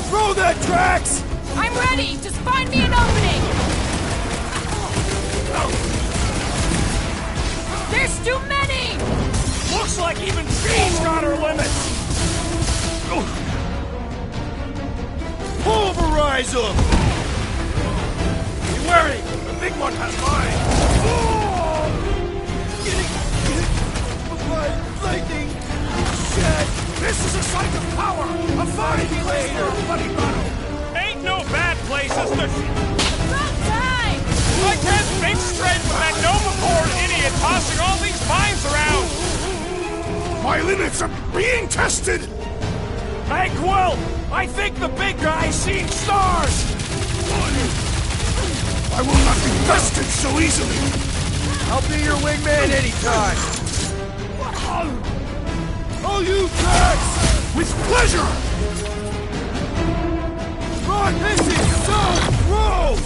S3: Throw that, Drax!
S11: I'm ready! Just find me an opening! There's too many!
S7: Looks like even she's got her limits!
S3: Pulverize them!
S7: Be wary! The big one has mine!
S3: Lightning! Shit!
S7: This is a site of power! A fine place for a bloody battle! Ain't no bad places to...
S11: About time!
S7: I can't think straight with that Nova-born idiot tossing all these mines around!
S9: My limits are being tested!
S7: Hey, Quill! I think the big guy's seen stars!
S9: I will not be bested so easily!
S3: I'll be your wingman anytime! Oh, you Drax!
S9: With pleasure!
S3: God, this is so gross!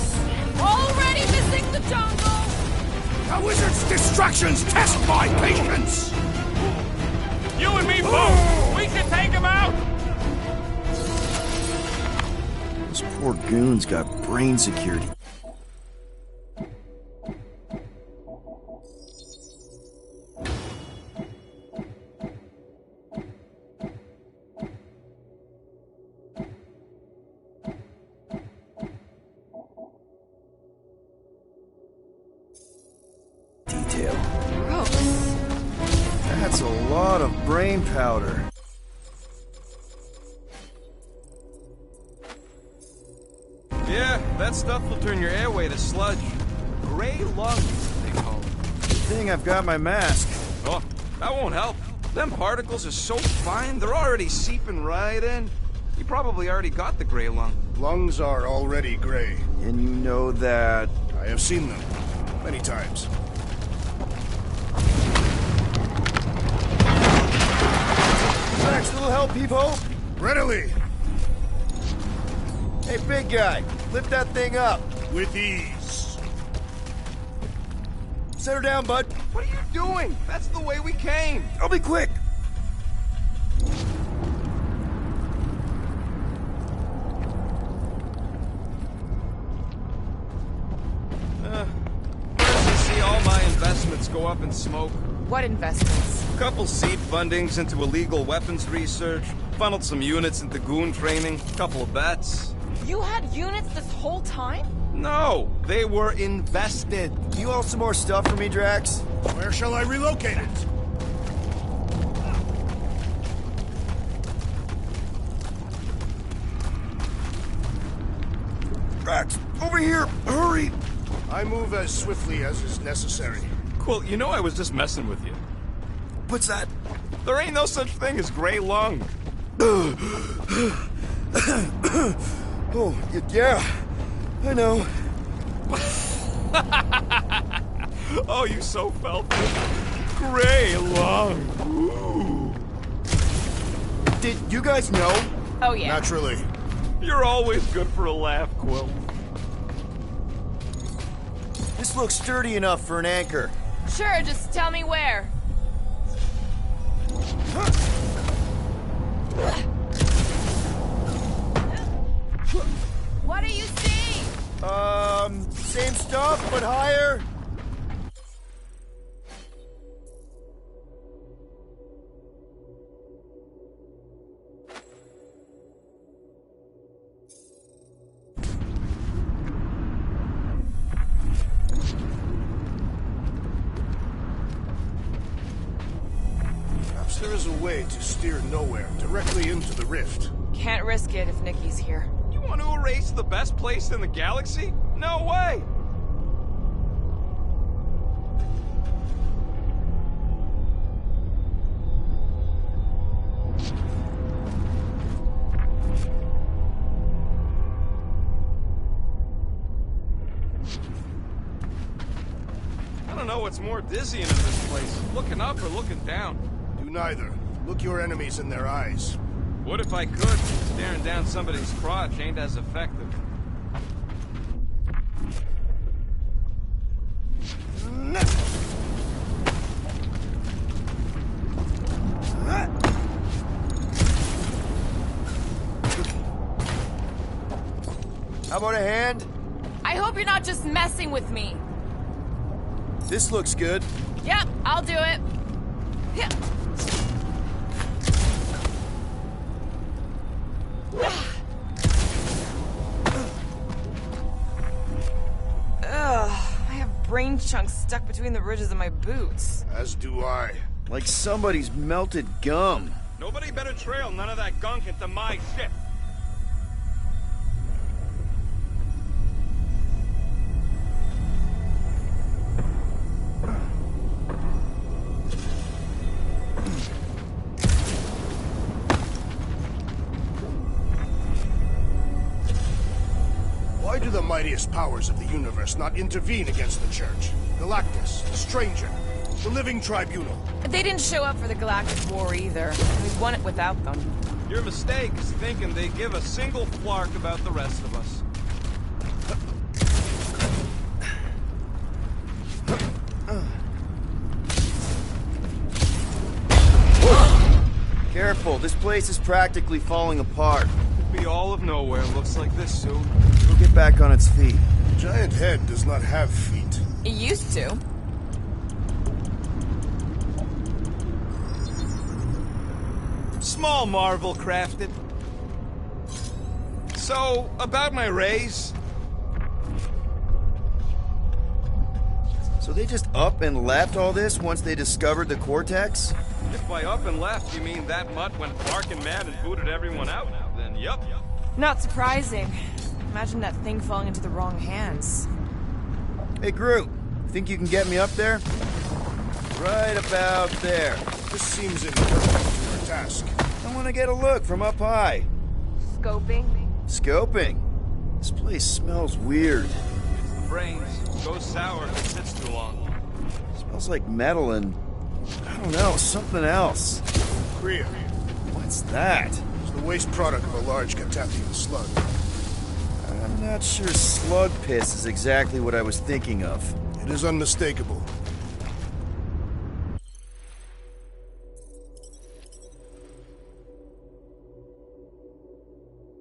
S11: Already missing the jungle!
S9: The wizard's distractions test my patience!
S7: You and me both! We can take him out!
S1: Those poor goons got brain security. Detail.
S2: Gross.
S1: That's a lot of brain powder.
S6: Yeah, that stuff will turn your airway to sludge. Gray lungs, they call it.
S1: Good thing I've got my mask.
S6: Oh, that won't help. Them particles are so fine, they're already seeping right in. You probably already got the gray lung.
S9: Lungs are already gray.
S1: And you know that...
S9: I have seen them. Many times.
S1: Drax, little help, Peep-Hope?
S9: Readily!
S1: Hey, big guy, lift that thing up.
S9: With ease.
S1: Set her down, bud.
S6: What are you doing? That's the way we came.
S1: I'll be quick.
S6: See all my investments go up in smoke.
S2: What investments?
S6: Couple seed fundings into illegal weapons research, funneled some units into goon training, couple of bets.
S11: You had units this whole time?
S6: No, they were invested.
S1: You owe some more stuff for me, Drax?
S9: Where shall I relocate it?
S1: Drax, over here! Hurry!
S9: I move as swiftly as is necessary.
S6: Quill, you know I was just messing with you.
S1: What's that?
S6: There ain't no such thing as gray lung.
S1: Oh, yeah. I know.
S6: Oh, you so felt it. Gray lung. Ooh.
S1: Did you guys know?
S11: Oh, yeah.
S9: Naturally.
S6: You're always good for a laugh, Quill.
S1: This looks sturdy enough for an anchor.
S11: Sure, just tell me where. What are you seeing?
S1: Same stuff, but higher.
S9: Perhaps there is a way to steer nowhere, directly into the rift.
S2: Can't risk it if Nikki's here.
S6: You want to erase the best place in the galaxy? No way! I don't know what's more dizzying in this place, looking up or looking down.
S9: Do neither. Look your enemies in their eyes.
S6: What if I could? Staring down somebody's crotch ain't as effective.
S1: How about a hand?
S11: I hope you're not just messing with me.
S1: This looks good.
S11: Yep, I'll do it. Yeah.
S2: Ugh, I have brain chunks stuck between the ridges of my boots.
S9: As do I.
S1: Like somebody's melted gum.
S6: Nobody better trail none of that gunk into my ship.
S9: Why do the mightiest powers of the universe not intervene against the Church? Galactus, the Stranger, the Living Tribunal.
S2: They didn't show up for the Galactic War either. We won it without them.
S6: Your mistake is thinking they give a single flark about the rest of us.
S1: Careful, this place is practically falling apart.
S6: Could be all of nowhere looks like this soon.
S1: It'll get back on its feet.
S9: The giant head does not have feet.
S2: It used to.
S6: Small marvel crafted. So, about my raise.
S1: So they just up and left all this once they discovered the Cortex?
S6: If by up and left you mean that mutt went barking mad and booted everyone out, then yup.
S2: Not surprising. Imagine that thing falling into the wrong hands.
S1: Hey, Groot, think you can get me up there? Right about there.
S9: This seems imperfect to our task.
S1: I want to get a look from up high.
S2: Scoping?
S1: Scoping? This place smells weird.
S6: Brains. Goes sour if it sits too long.
S1: Smells like metal and, I don't know, something else.
S9: Kriya.
S1: What's that?
S9: It's the waste product of a large Catathian slug.
S1: I'm not sure slug piss is exactly what I was thinking of.
S9: It is unmistakable.